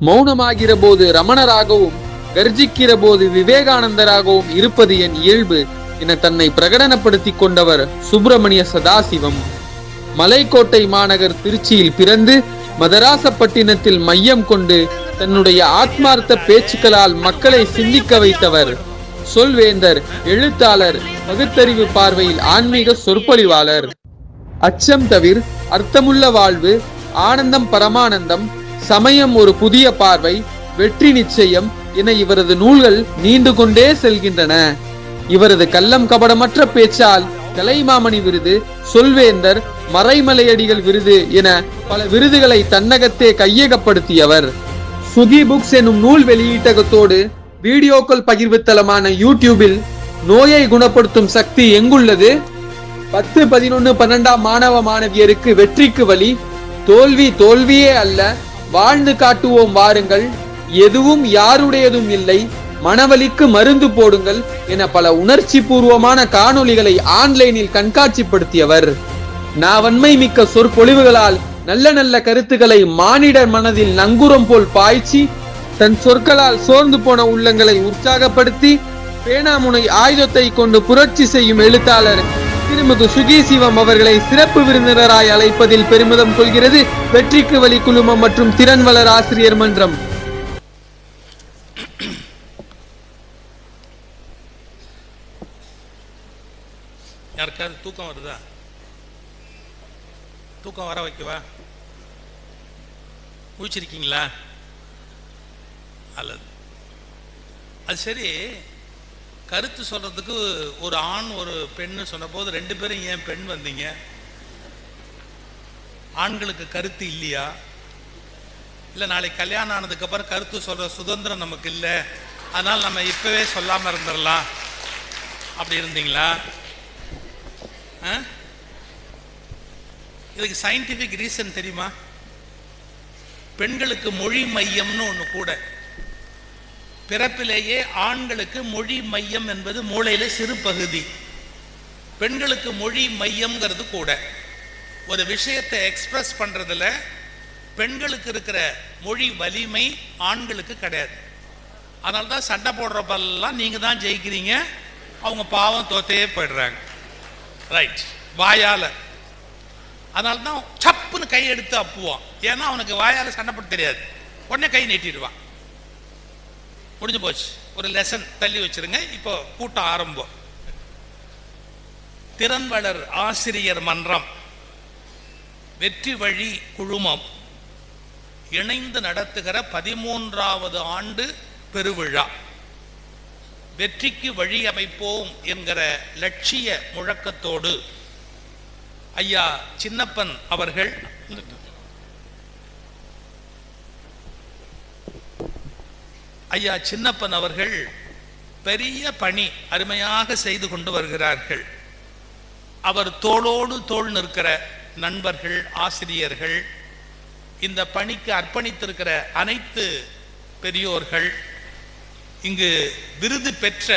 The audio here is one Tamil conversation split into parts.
மௌனமாகிற போது ரமணராகவும் கர்ஜிக்கிற போது விவேகானந்தராகவும் இருப்பது என் இயல்பு என தன்னை பிரகடனப்படுத்திக் கொண்டவர் சுப்பிரமணிய சதாசிவம். மலைக்கோட்டை மாநகர் திருச்சியில் பிறந்து மதராசப்பட்டினத்தில் மையம் கொண்டு தன்னுடைய ஆத்மார்த்த பேச்சுக்களால் மக்களை சிந்திக்க வைத்தவர். சொல்வேந்தர், எழுத்தாளர், பகுத்தறிவு பார்வையில் ஆன்மீக சொற்பொழிவாளர். அச்சம் தவிர, அர்த்தமுள்ள வாழ்வு, ஆனந்தம் பரமானந்தம், சமயம் ஒரு புதிய பார்வை, வெற்றி நிச்சயம் என இவரது நூல்கள் நீண்டு கொண்டே செல்கின்றன. இவரது கள்ளம் கபடமற்ற பேச்சால் கலைமாமணி விருது, சொல்வேந்தர், மறைமலையடிகள் விருது என பல விருதுகளை தன்னகத்தே கையகப்படுத்தியவர். சுகி புக்ஸ் எனும் நூல் வெளியீட்டகத்தோடு வீடியோக்கள் பகிர்வு தளமான யூடியூபில் நோயை குணப்படுத்தும் சக்தி எங்குள்ளது, 10, 11, 12 மாணவ மாணவியருக்கு வெற்றிக்கு வழி, தோல்வி தோல்வியே அல்ல, வாழ்ந்து காட்டுவோம் வாருங்கள், எதுவும் யாருடையதும் இல்லை, மனவலிக்கு மருந்து போடுங்கள் என பல உணர்ச்சி பூர்வமான காணொளிகளை ஆன்லைனில் கண்காட்சிப்படுத்தியவர். நாவன்மை மிக்க சொற்பொழிவுகளால் நல்ல நல்ல கருத்துக்களை மானிடர் மனதில் நங்கூரம் போல் பாய்ச்சி தன் சொற்களால் சோர்ந்து போன உள்ளங்களை உற்சாகப்படுத்தி பேனாமுனை ஆயுதத்தை கொண்டு புரட்சி செய்யும் எழுத்தாளர் திருமிகு சுகி சிவம் அவர்களை சிறப்பு விருந்தினராய் அழைப்பதில் பெருமிதம் கொள்கிறது வெற்றிக்கு வழி குழுமம் மற்றும் திறன் வளர் ஆசிரியர் மன்றம். யாருக்காவது தூக்கம் வருதா? தூக்கம் வர வைக்கவா? முடிச்சிருக்கீங்களா? அல்லது அது சரி, கருத்து சொல்றதுக்கு ஒரு ஆண் ஒரு பெண்ணு சொன்ன போது 2 பேரும் ஏன் பெண் வந்தீங்க? ஆண்களுக்கு கருத்து இல்லையா? இல்லை நாளைக்கு கல்யாணம் ஆனதுக்கு அப்புறம் கருத்து சொல்ற சுதந்திரம் நமக்கு இல்லை, அதனால் நம்ம இப்பவே சொல்லாம இருந்துடலாம் அப்படி இருந்தீங்களா? இதுக்கு சயின்டிபிக் ரீசன் தெரியுமா? பெண்களுக்கு மொழி மையம்னு ஒன்று கூட. பிறப்பிலேயே ஆண்களுக்கு மொழி மையம் என்பது மூளையில சிறு பகுதி, பெண்களுக்கு மொழி மையம்ங்கிறது கூட. ஒரு விஷயத்தை எக்ஸ்பிரஸ் பண்றதுல பெண்களுக்கு இருக்கிற மொழி வலிமை ஆண்களுக்கு கிடையாது. அதனால தான் சண்டை போடுறப்பெல்லாம் நீங்க தான் ஜெயிக்கிறீங்க, அவங்க பாவம் தோத்தே போயிடுறாங்க. ரைட், வாயால. அதனால தான் சப்புன்னு கை எடுத்து அப்புவான், ஏன்னா அவனுக்கு வாயால சண்டை போட தெரியாது, உடனே கை நீட்டிடுவான். முடிஞ்சு போச்சு, ஒரு லெசன் தள்ளி வச்சிருங்க. இப்போ கூட்டம் ஆரம்பம். திறன் வளர் ஆசிரியர் மன்றம், வெற்றி வழி குழுமம் இணைந்து நடத்துகிற 13வது ஆண்டு பெருவிழா. வெற்றிக்கு வழி அமைப்போம் என்கிற லட்சிய முழக்கத்தோடு ஐயா சின்னப்பன் அவர்கள் பெரிய பணி அருமையாக செய்து கொண்டு வருகிறார்கள். அவர் தோளோடு தோள் நிற்கிற நண்பர்கள், ஆசிரியர்கள், இந்த பணிக்கு அர்ப்பணித்திருக்கிற அனைத்து பெரியோர்கள், இங்கு விருது பெற்ற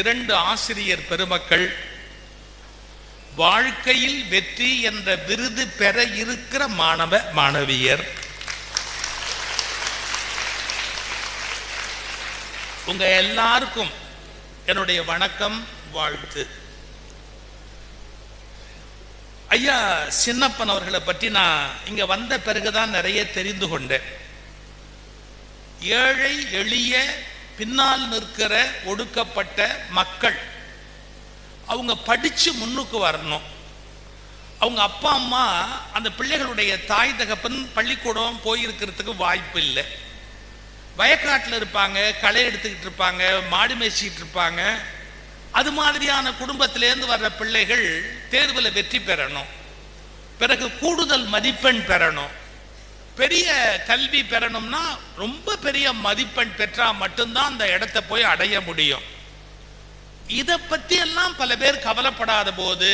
2 ஆசிரியர் பெருமக்கள், வாழ்க்கையில் வெற்றி என்ற விருது பெற இருக்கிற மாணவ மாணவியர், உங்க எல்லாருக்கும் என்னுடைய வணக்கம், வாழ்த்து. ஐயா சின்னப்பன் அவர்களை பற்றி நான் இங்க வந்த பிறகுதான் நிறைய தெரிந்து கொண்டேன். ஏழை எளிய பின்னால் நிற்கிற ஒடுக்கப்பட்ட மக்கள் அவங்க படிச்சு முன்னுக்கு வரணும். அவங்க அப்பா அம்மா அந்த பிள்ளைகளுடைய தாய் தகப்பன் பள்ளிக்கூடம் போயிருக்கிறதுக்கு வாய்ப்பு இல்லை. வயக்காட்டில் இருப்பாங்க, களை எடுத்துக்கிட்டு இருப்பாங்க, மாடு மேய்ச்சிக்கிட்டு இருப்பாங்க. அது மாதிரியான குடும்பத்திலேருந்து வர்ற பிள்ளைகள் தேர்வில் வெற்றி பெறணும், பிறகு கூடுதல் மதிப்பெண் பெறணும். பெரிய கல்வி பெறணும்னா ரொம்ப பெரிய மதிப்பெண் பெற்றா மட்டும்தான் அந்த இடத்தை போய் அடைய முடியும். இதை பத்தி எல்லாம் பல பேர் கவலைப்படாத போது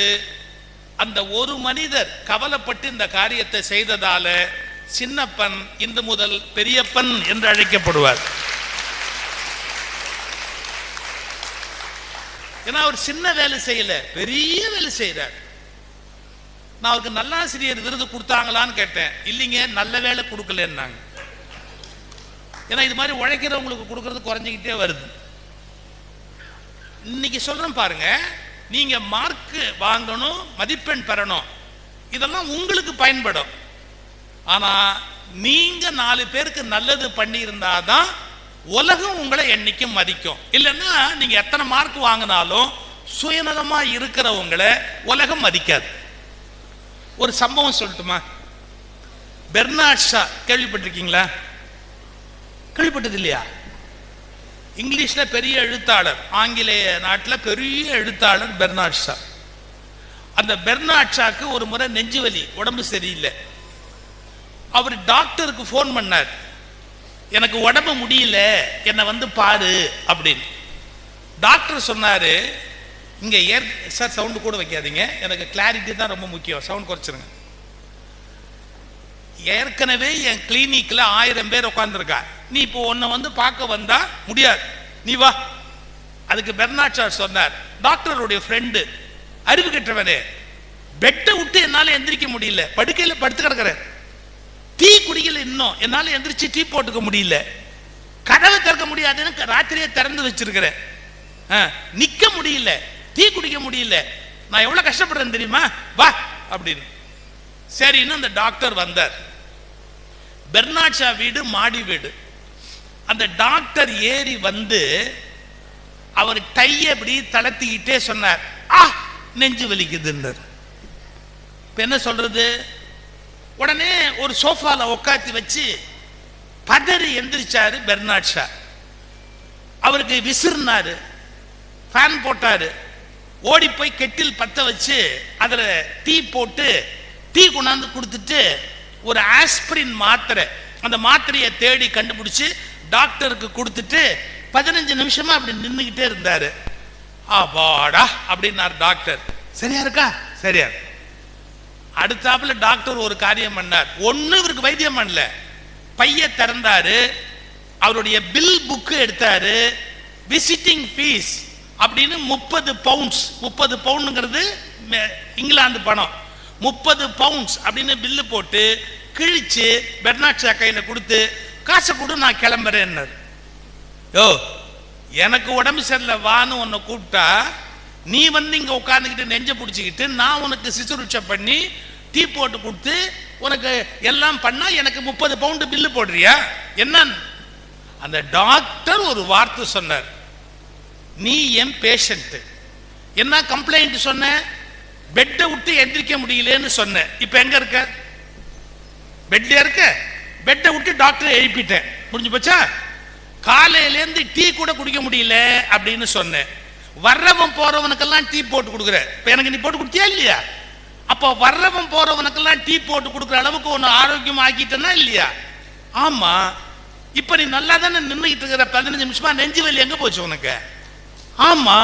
அந்த ஒரு மனிதர் கவலைப்பட்டு இந்த காரியத்தை செய்ததால சின்னப்பன் இன்று முதல் பெரியப்பன் என்று அழைக்கப்படுவார். ஏன்னா அவர் சின்ன வேலை செய்யல, பெரிய வேலை செய்யறார். நான் அவருக்கு நல்லாசிரியர் விருது கொடுத்தாங்களான்னு கேட்டேன். இல்லைங்க, நல்ல வேலை கொடுக்கலன்னாங்க. ஏன்னா இது மாதிரி உழைக்கிறவங்களுக்கு கொடுக்கறது குறைஞ்சிக்கிட்டே வருது. இன்னைக்கு சொல்றேன் பாருங்க, நீங்க மார்க் வாங்கணும், மதிப்பெண் பெறணும், இதெல்லாம் உங்களுக்கு பயன்படும். ஆனா நீங்க 4 பேருக்கு நல்லது பண்ணி இருந்தாதான் உலகம் உங்களை என்னைக்கும் மதிக்கும். இல்லைன்னா நீங்க எத்தனை மார்க் வாங்கினாலும் சுயநலமா இருக்கிறவங்களை உலகம் மதிக்காது. ஒரு சம்பவம் சொல்லட்டுமா? பெர்னார்ட் ஷா கேள்விப்பட்டிருக்கீங்களா? கேள்விப்பட்டது இல்லையா? இங்கிலீஷ்ல பெரிய எழுத்தாளர், ஆங்கிலேய நாட்டில் பெரிய எழுத்தாளர் பெர்னார்ட் ஷா. அந்த பெர்னார்ட் ஷாக்கு ஒரு முறை நெஞ்சு வலி, உடம்பு சரியில்லை. அவர் டாக்டருக்கு ஃபோன் பண்ணார், எனக்கு உடம்பு முடியல, என்னை வந்து பாரு அப்படின்னு. டாக்டர் சொன்னாரு, இங்க சார் சவுண்டு கூட வைக்காதீங்க, எனக்கு கிளாரிட்டி தான் ரொம்ப முக்கியம், சவுண்ட் குறைச்சிருங்க. ஏற்கனவே என் கிளினிக்ல 1000 பேர் உட்கார்ந்துருக்கா, நீ இப்போ உன்னை வந்து பார்க்க வந்தா முடியாது, நீ வா. அதுக்கு பெர்னார்ட் ஷா சொன்னார், டாக்டருடைய ஃப்ரெண்டு, அறிவு கெட்டவனே, பெட்டை விட்டு என்னால எந்திரிக்க முடியல, படுக்கையில படுத்து கிடக்கிறேன், டீ குடிக்கல, இன்னும் என்னால எந்திரிச்சு டீ போட்டுக்க முடியல, கதவை திறக்க முடியாதுன்னு ராத்திரியே திறந்து வச்சிருக்கிறேன், நிக்க முடியல, டீ குடிக்க முடியல, நான் எவ்வளவு கஷ்டப்படுறேன் தெரியுமா, வா அப்படின்னு. சரின்னு அந்த டாக்டர் வந்தார். பெர்னார்ட் ஷா வீடு மாடி வீடு. அந்த டாக்டர் ஏறி வந்து அவர் டைய இப்படி தளர்த்திக்கிட்டே சொன்னார், நெஞ்சு வலிக்குதுன்றார். இப்ப என்ன சொல்றது? உடனே ஒரு சோஃபால உட்காத்தி வச்சு பதறி எந்திரிச்சாரு பெர்னார்ட் ஷா. அவருக்கு விசிறினாரு, ஃபேன் போட்டாரு, ஓடி போய் கெட்டில் பத்த வச்சு அதுல டீ போட்டு டீ கொண்டாந்து கொடுத்துட்டு ஒரு ஆஸ்பிரின் மாத்திரை, அந்த மாத்திரையை தேடி கண்டுபிடிச்சு டாக்டருக்கு கொடுத்துட்டு 15 நிமிஷமா அப்படி நின்றுகிட்டே இருந்தாரு. ஆபாடா அப்படின்னாரு டாக்டர். சரியா இருக்கா? சரியா. அடுத்தாப்புல டாக்டர் ஒரு காரியம் பண்ணார். ஒண்ணு இவருக்கு வைத்தியம் பண்ணல, பைய திறந்தாரு, அவருடைய பில் புக்கு எடுத்தாரு, விசிட்டிங் ஃபீஸ் அப்படின்னு 30 பவுண்ட்ஸ், 30 பவுண்டுங்கிறது இங்கிலாந்து பணம், 30 பவுண்ட்ஸ் அப்படின்னு பில்லு போட்டு கிழிச்சு பெர்னார்ட் ஷா கையில கொடுத்து, காசை கொடு நான் கிளம்புறேன். யோ, எனக்கு உடம்பு சரியில்லை வான்னு உன்னை கூப்பிட்டா நீ வந்து இங்க உட்கார்ந்துக்கிட்டு நெஞ்ச பிடிச்சிக்கிட்டு நான் உனக்கு சிசுருட்சை பண்ணி டீ போட்டு கொடுத்து உனக்கு எல்லாம் பண்ணா எனக்கு 30 பவுண்டு பில்லு போடுறியா என்ன? அந்த டாக்டர் ஒரு வார்த்தை சொன்னார், நீ என் பேஷண்ட், என்ன கம்ப்ளைண்ட் சொன்ன? பெட்டை விட்டு எந்திரிக்க முடியலன்னு சொன்ன. இப்ப எங்க இருக்க? பெட்ல இருக்க. பெட்டை விட்டு டாக்டர் எழுப்பிட்டேன், முடிஞ்சு போச்சா? காலையிலேருந்து டீ கூட குடிக்க முடியல அப்படின்னு சொன்னேன். வர்றவன் போறவனுக்கெல்லாம் டீ போட்டு கொடுக்குற, இப்ப எனக்கு நீ போட்டு கொடுத்தியா இல்லையா? அப்போ வர்றவன் போறவனுக்கெல்லாம் டீ போட்டு கொடுக்குற அளவுக்கு ஒன்னு ஆரோக்கியம் ஆக்கிட்டனா இல்லையா? ஆமா. இப்ப நீ நல்லா தானே நின்றுகிட்டு இருக்கிற, 15 நிமிஷமா நெஞ்சு வலி எங்க போச்சு உனக்கு? ஆமா.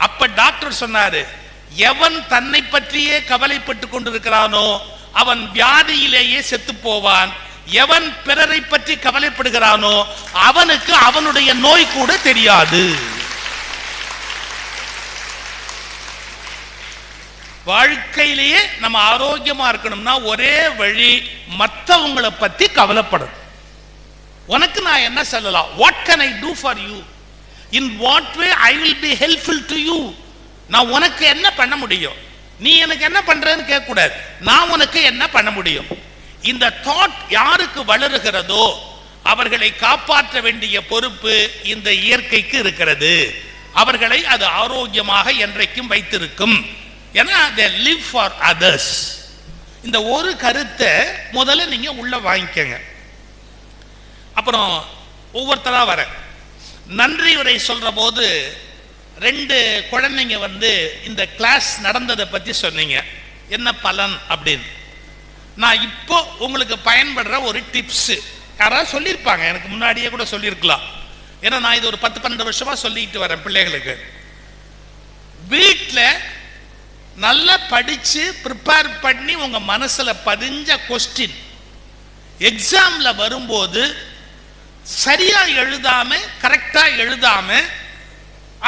அப்ப டாக்டர் சொன்னாரு, எவன் தன்னை பற்றியே கவலைப்பட்டு கொண்டிருக்கிறானோ அவன் வியாதியிலேயே செத்து போவான், எவன் பிறரை பற்றி கவலைப்படுகிறானோ அவனுக்கு அவனுடைய நோய் கூட தெரியாது. வாழ்க்கையிலேயே நம்ம ஆரோக்கியமா இருக்கணும்னா ஒரே வழி, மற்றவங்களை பத்தி கவலைப்படணும். உனக்கு நான் என்ன சொல்லலாம்? What can I do for you? In what way I will be helpful to you? நான் உனக்கு என்ன பண்ண முடியும்? நீ எனக்கு என்ன பண்றேன்னு கேட்க கூடாது, நான் உனக்கு என்ன பண்ண முடியும்? இந்த தாட் யாருக்கு வளருகிறதோ அவர்களை காப்பாற்ற வேண்டிய பொறுப்பு இந்த இயற்கைக்கு இருக்கிறது. அவர்களை அது ஆரோக்கியமாக என்றைக்கும் வைத்திருக்கும். ஏன்னா they live for others. இந்த ஒரு கருத்தை முதல்ல நீங்க உள்ள வாங்கிக்கங்க. அப்புறம் ஒவ்வொருத்தரா வர நன்றி உரை சொல்ற போது 2 குழந்தைங்க வந்து இந்த கிளாஸ் நடந்ததை பத்தி சொன்னீங்க, என்ன பலன் அப்படின்னு. நான் இப்போ உங்களுக்கு பயன்படுற ஒரு டிப்ஸ் யாராவது சொல்லியிருப்பாங்க, எனக்கு முன்னாடியே கூட சொல்லியிருக்கலாம். ஏன்னா நான் இது ஒரு 10-12 வருஷமா சொல்லிட்டு வரேன் பிள்ளைகளுக்கு. வீட்டில் நல்லா படிச்சு ப்ரிப்பேர் பண்ணி உங்க மனசுல பதிஞ்ச கொஸ்டின் எக்ஸாம்ல வரும்போது சரியா எழுதாம கரெக்டா எழுதாம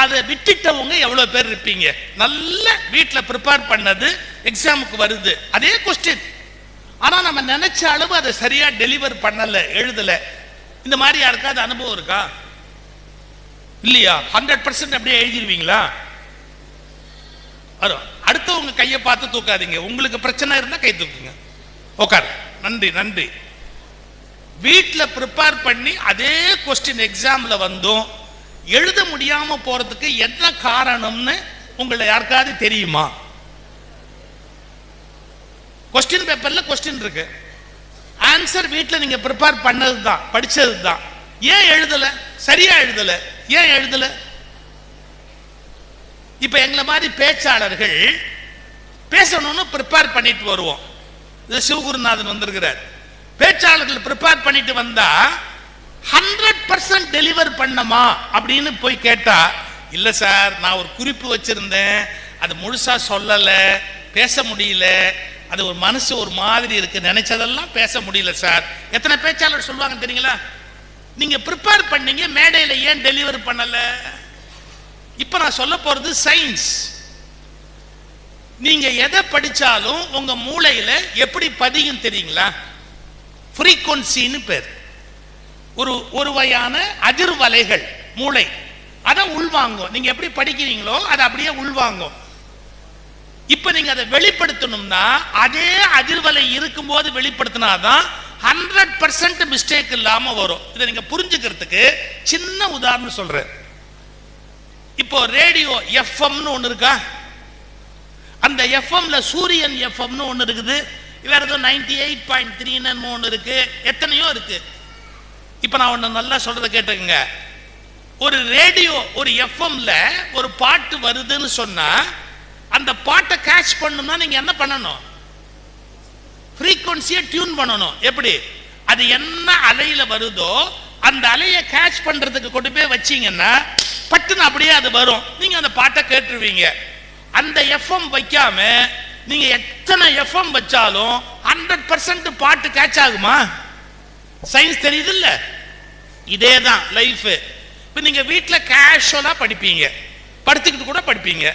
அதை விட்டுட்டவங்க எவ்வளவு பேர் இருப்பீங்க? நல்ல வீட்டில் ப்ரிப்பேர் பண்ணது எக்ஸாமுக்கு வருது அதே கொஸ்டின், ஆனா நம்ம நினைச்ச அளவு அதை சரியா டெலிவர் பண்ணல, எழுதல. இந்த மாதிரி யாருக்காவது அனுபவம் இருக்கா? இல்லையா? 100% அப்படியே எழுதிடுவீங்களா? அடுத்தவங்க கையை பார்த்து தூக்காதீங்க. உங்களுக்கு பிரச்சனை இருந்தா கை தூக்குங்க. உட்கார். நன்றி நன்றி. வீட்டில் ப்ரிப்பேர் பண்ணி அதே கொஸ்டின் எக்ஸாம்ல வந்தும் எழுத முடியாம போறதுக்கு என்ன காரணம்னு உங்களை யாருக்காவது தெரியுமா? கொஸ்டின் பேப்பர்ல கொஸ்டின் இருக்கு, ஆன்சர் வீட்டில் நீங்க ப்ரிப்பேர் பண்ணது தான், படிச்சது தான். ஏன் எழுதல? சரியா எழுதல. ஏன் எழுதல? இப்ப எங்களை மாதிரி பேச்சாளர்கள் பேசணும்னு ப்ரிப்பேர் பண்ணிட்டு வருவோம். இது சிவகுருநாதன் வந்திருக்கிறார். பேச்சாளர்கள் ப்ரிப்பேர் பண்ணிட்டு வந்தா 100% டெலிவர் பண்ணமா அப்படின்னு போய் கேட்டா, இல்ல சார் நான் ஒரு குறிப்பு வச்சிருந்தேன், அது முழுசா சொல்லல, பேச முடியல, அது ஒரு மனசு ஒரு மாதிரி இருக்கு, நினைச்சதெல்லாம் பேச முடியல சார். எத்தனை பேச்சாளர் சொல்லுவாங்க தெரியுங்களா? நீங்க ப்ரிப்பேர் பண்ணீங்க, மேடையில ஏன் டெலிவர் பண்ணல? இப்ப நான் சொல்ல போறது சயின்ஸ். நீங்க எதை படிச்சாலும் உங்க மூளையில எப்படி பதியும் தெரியுங்களா? ஃப்ரீக்வன்சின்னு பேர். ஒரு வகையான அதிர்வலைகள் மூளை அதை உள்வாங்கும். நீங்க எப்படி படிக்கிறீங்களோ அதை அப்படியே உள்வாங்கும். இப்ப நீங்க அதை வெளிப்படுத்தணும்னா அதே அதிர்வலை இருக்கும் போது வெளிப்படுத்தினாதான் 100% மிஸ்டேக் இல்லாம வரும். இதை நீங்க புரிஞ்சுக்கிறதுக்கு சின்ன உதாரணம் சொல்றேன். இப்போ ரேடியோ எஃப்எம்னு ஒண்ணு இருக்கா? அந்த எஃப்எம்ல சூரியன் எஃப்எம்னு ஒண்ணு இருக்குது, வேற ஏதோ 98.3 ஒண்ணு இருக்கு, எத்தனையோ இருக்கு. இப்ப நான் ஒண்ணு நல்லா சொல்றதை கேட்டுக்கங்க. ஒரு ரேடியோ ஒரு எஃப்எம்ல ஒரு பாட்டு வருதுன்னு சொன்னா அந்த பாட்டை கேட்ச் பண்ணணும்னா நீங்க என்ன பண்ணணும்? ஃப்ரீக்வன்சியை டியூன் பண்ணணும். எப்படி? அது என்ன அலையில வருதோ அந்த அலையை கேட்ச் பண்றதுக்கு கொண்டு போய் வச்சீங்கன்னா பட்டுன்னு அப்படியே அது வரும். நீங்க அந்த பாட்டை கேட்டுருவீங்க. அந்த எஃப்எம் வைக்காம நீங்க எத்தனை எஃப்எம் வச்சாலும் 100% பாட்டு கேட்ச் ஆகுமா? சயின்ஸ் தெரியுது இல்ல? இதேதான் லைஃப். இப்ப நீங்க வீட்டுல கேஷுவலா படிப்பீங்க, படுத்துக்கிட்டு கூட படிப்பீங்க,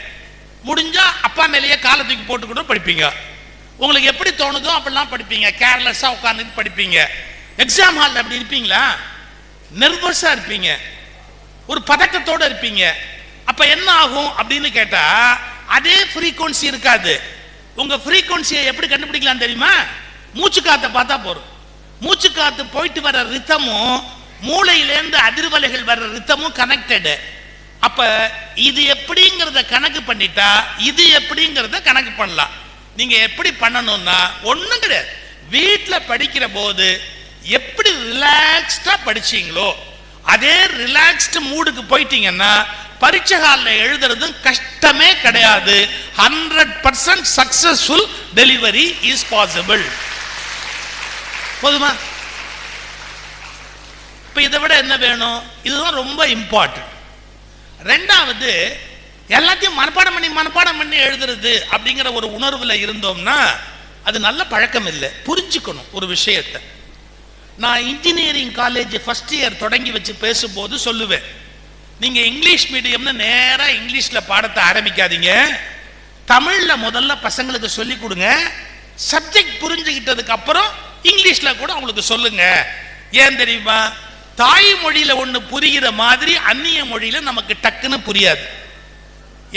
முடிஞ்சா அப்பா மேலேயே காலை தூக்கி போட்டு கூட படிப்பீங்க. உங்களுக்கு எப்படி தோணுதோ அப்படிலாம் படிப்பீங்க, கேர்லெஸ்ஸா உட்கார்ந்து படிப்பீங்க. எக்ஸாம் ஹால்ல அப்படி இருப்பீங்களா? நர்வஸா இருப்பீங்க, ஒரு பதட்டத்தோட இருப்பீங்க. அப்ப என்ன ஆகும் அப்படின்னு கேட்டா அதே ஃப்ரீக்வன்சி இருக்காது. உங்க ஃப்ரீக்வன்சியை எப்படி கண்டுபிடிக்கலாம் தெரியுமா? மூச்சு காத்தை பார்த்தா போறோம். மூச்சு காத்து போயிட்டு வர ரித்தமும் மூளையிலேருந்து அதிர்வலைகள் வர்ற ரித்தமும் கனெக்டடு. அப்ப இது எப்படிங்கிறத கணக்கு பண்ணிட்டா இது எப்படிங்கிறத கணக்கு பண்ணலாம். நீங்க எப்படி பண்ணணும்னா ஒண்ணும் கிடையாது. வீட்டுல படிக்கிற போது எப்படி ரிலாக்ஸ்டா படிச்சீங்களோ அதே ரிலாக்ஸ்டு மூடுக்கு போயிட்டீங்கன்னா பரீட்சை ஹாலில் எழுதுறது கஷ்டமே கிடையாது. 100% சக்சஸ்ஃபுல் டெலிவரி இஸ் பாசிபிள். போதுமா? இப்ப இதை விட என்ன வேணும்? இதுதான் ரொம்ப இம்பார்ட்டன்ட். ரெண்டாவது, எல்லாத்தையும் மனப்பாடம் பண்ணி எழுதுறது அப்படிங்கிற ஒரு உணர்வுல இருந்தோம்னா அது நல்ல பழக்கம் இல்லை. புரிஞ்சுக்கணும் ஒரு விஷயத்தை. நான் இன்ஜினியரிங் காலேஜ் ஃபர்ஸ்ட் இயர் தொடங்கி வச்சு பேசும்போது சொல்லுவேன், நீங்க இங்கிலீஷ் மீடியம்னு நேரா இங்கிலீஷ்ல பாடத்தை ஆரம்பிக்காதீங்க, தமிழ்ல முதல்ல பசங்களுக்கு சொல்லி கொடுங்க, சப்ஜெக்ட் புரிஞ்சுக்கிட்டதுக்கு அப்புறம் இங்கிலீஷ்ல கூட அவங்களுக்கு சொல்லுங்க. ஏன் தெரியுமா? தாய்மொழியில ஒண்ணு புரிகிற மாதிரி அந்நிய மொழியில நமக்கு டக்குன்னு புரியாது.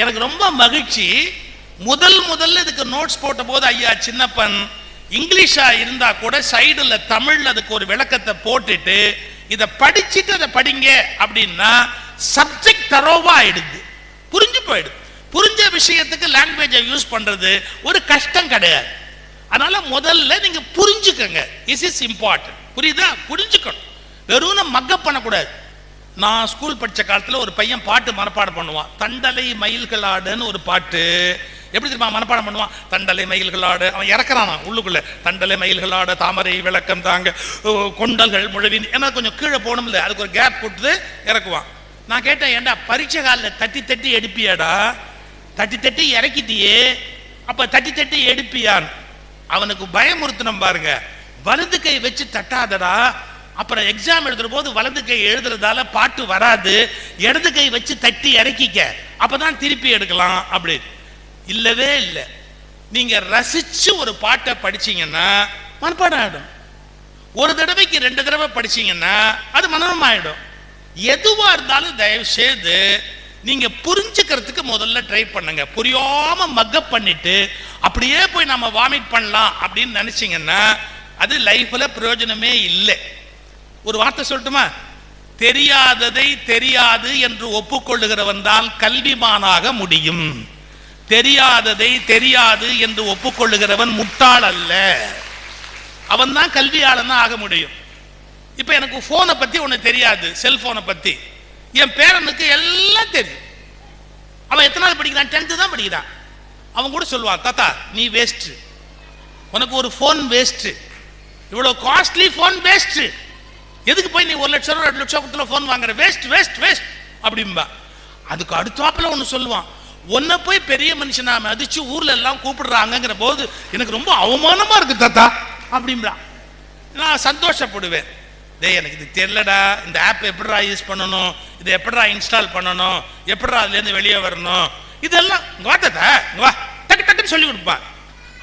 எனக்கு ரொம்ப மகிழ்ச்சி, முதல்ல இதுக்கு நோட்ஸ் போட்ட போது ஐயா சின்னப்பன் இங்கிலீஷா இருந்தா கூட சைடுல தமிழ்ல அதுக்கு ஒரு விளக்கத்தை போட்டுட்டு இதை படிச்சுட்டு அதை படிங்க அப்படின்னா சப்ஜெக்ட் தரோவா ஆயிடுது, புரிஞ்சு போயிடுது. புரிஞ்ச விஷயத்துக்கு லாங்குவேஜை யூஸ் பண்றது ஒரு கஷ்டம் கிடையாது. அதனால முதல்ல நீங்க புரிஞ்சுக்கங்க. Is is important. புரியுதா? புரிஞ்சுக்கணும், வெறும் மக்கப் பண்ணக்கூடாது. நான் ஸ்கூல் படிச்ச காலத்துல ஒரு பையன் பாட்டு மனப்பாடம் பண்ணுவான். தண்டலை மயில்களாடுன்னு ஒரு பாட்டு. எப்படி தெரியுமா மனப்பாடம் பண்ணுவான்? தண்டலை மயில்களாடு. அவன் இறக்குறான் உள்ளுக்குள்ள, தண்டலை மயில்களாடு தாமரை விளக்கம் தாங்க கொண்டல்கள் முழவின். ஏன்னா கொஞ்சம் கீழே போகணும்ல, அதுக்கு ஒரு கேப் கொடுத்து இறக்குவான். நான் கேட்டேன், ஏண்டா பரீட்சை காலில் தட்டி எடுப்பியாடா? தட்டி இறக்கிட்டியே, அப்ப தட்டி எடுப்பியான்? அவனுக்கு பயமுறுத்தணும் பாருங்க. வலது கை வச்சு தட்டாதடா, அப்புறம் எக்ஸாம் எழுதுற போது வலது கை எழுதுறதால பாட்டு வராது, இடது கை வச்சு தட்டி இறக்கிக்க, அப்பதான் திருப்பி எடுக்கலாம். அப்படி இல்லவே இல்லை. நீங்க ரசிச்சு ஒரு பாட்டை படிச்சீங்கன்னா மனப்பாடம் ஆயிடும். ஒரு தடவைக்கு 2 தடவை படிச்சீங்கன்னா அது மனனமாயிடும். எதுவா இருந்தாலும் தயவு செய்து நீங்க புரிஞ்சுக்கிறதுக்கு முதல்ல ட்ரை பண்ணுங்க. புரியாம மக்கப் பண்ணிட்டு அப்படியே போய் நம்ம வாமிட் பண்ணலாம் அப்படின்னு நினைச்சீங்கன்னா அது லைஃப்ல பிரயோஜனமே இல்லை. ஒரு வார்த்தை சொல்லட்டுமா? தெரியாததை தெரியாது என்று ஒப்புக்கொள்ளுகிறவன் தான் கல்விமானாக முடியும். தெரியாததை தெரியாது என்று ஒப்புக்கொள்ளுகிறவன் முட்டாள் அல்ல, அவன் தான் கல்வியாளனா ஆக முடியும். இப்ப எனக்கு போனை பத்தி ஒண்ணு தெரியாது, செல்போனை பத்தி. என் பேரனுக்கு எல்லாம் தெரியும். அவன் எத்தனாவது படிக்கிறான்? 10th தான் படிக்கிறான். அவன் கூட சொல்லுவான், தாத்தா நீ வேஸ்ட், உனக்கு ஒரு போன் வேஸ்ட், இவ்வளவு காஸ்ட்லி போன் வேஸ்ட், எதுக்கு போய் நீ 1 லட்சம் 2 லட்சம் கொடுத்துல போன் வாங்குற, வேஸ்ட் வேஸ்ட் வேஸ்ட் அப்படிம்பா. அதுக்கு அடுத்தாப்புல ஒண்ணு சொல்லுவான், உன்னை போய் பெரிய மனுஷனா மதிச்சு ஊர்ல எல்லாம் கூப்பிடுறாங்கிற போது எனக்கு ரொம்ப அவமானமா இருக்கு தாத்தா அப்படிம்பா. நான் சந்தோஷப்படுவேன். டேய் எனக்கு இது தெரியலடா, இந்த ஆப் எப்படிடா யூஸ் பண்ணணும், இதை எப்படிடா இன்ஸ்டால் பண்ணணும், எப்படிடா அதுலேருந்து வெளியே வரணும், இதெல்லாம் வா தாத்தா வா டக்கு டக்குன்னு சொல்லி கொடுப்பான்.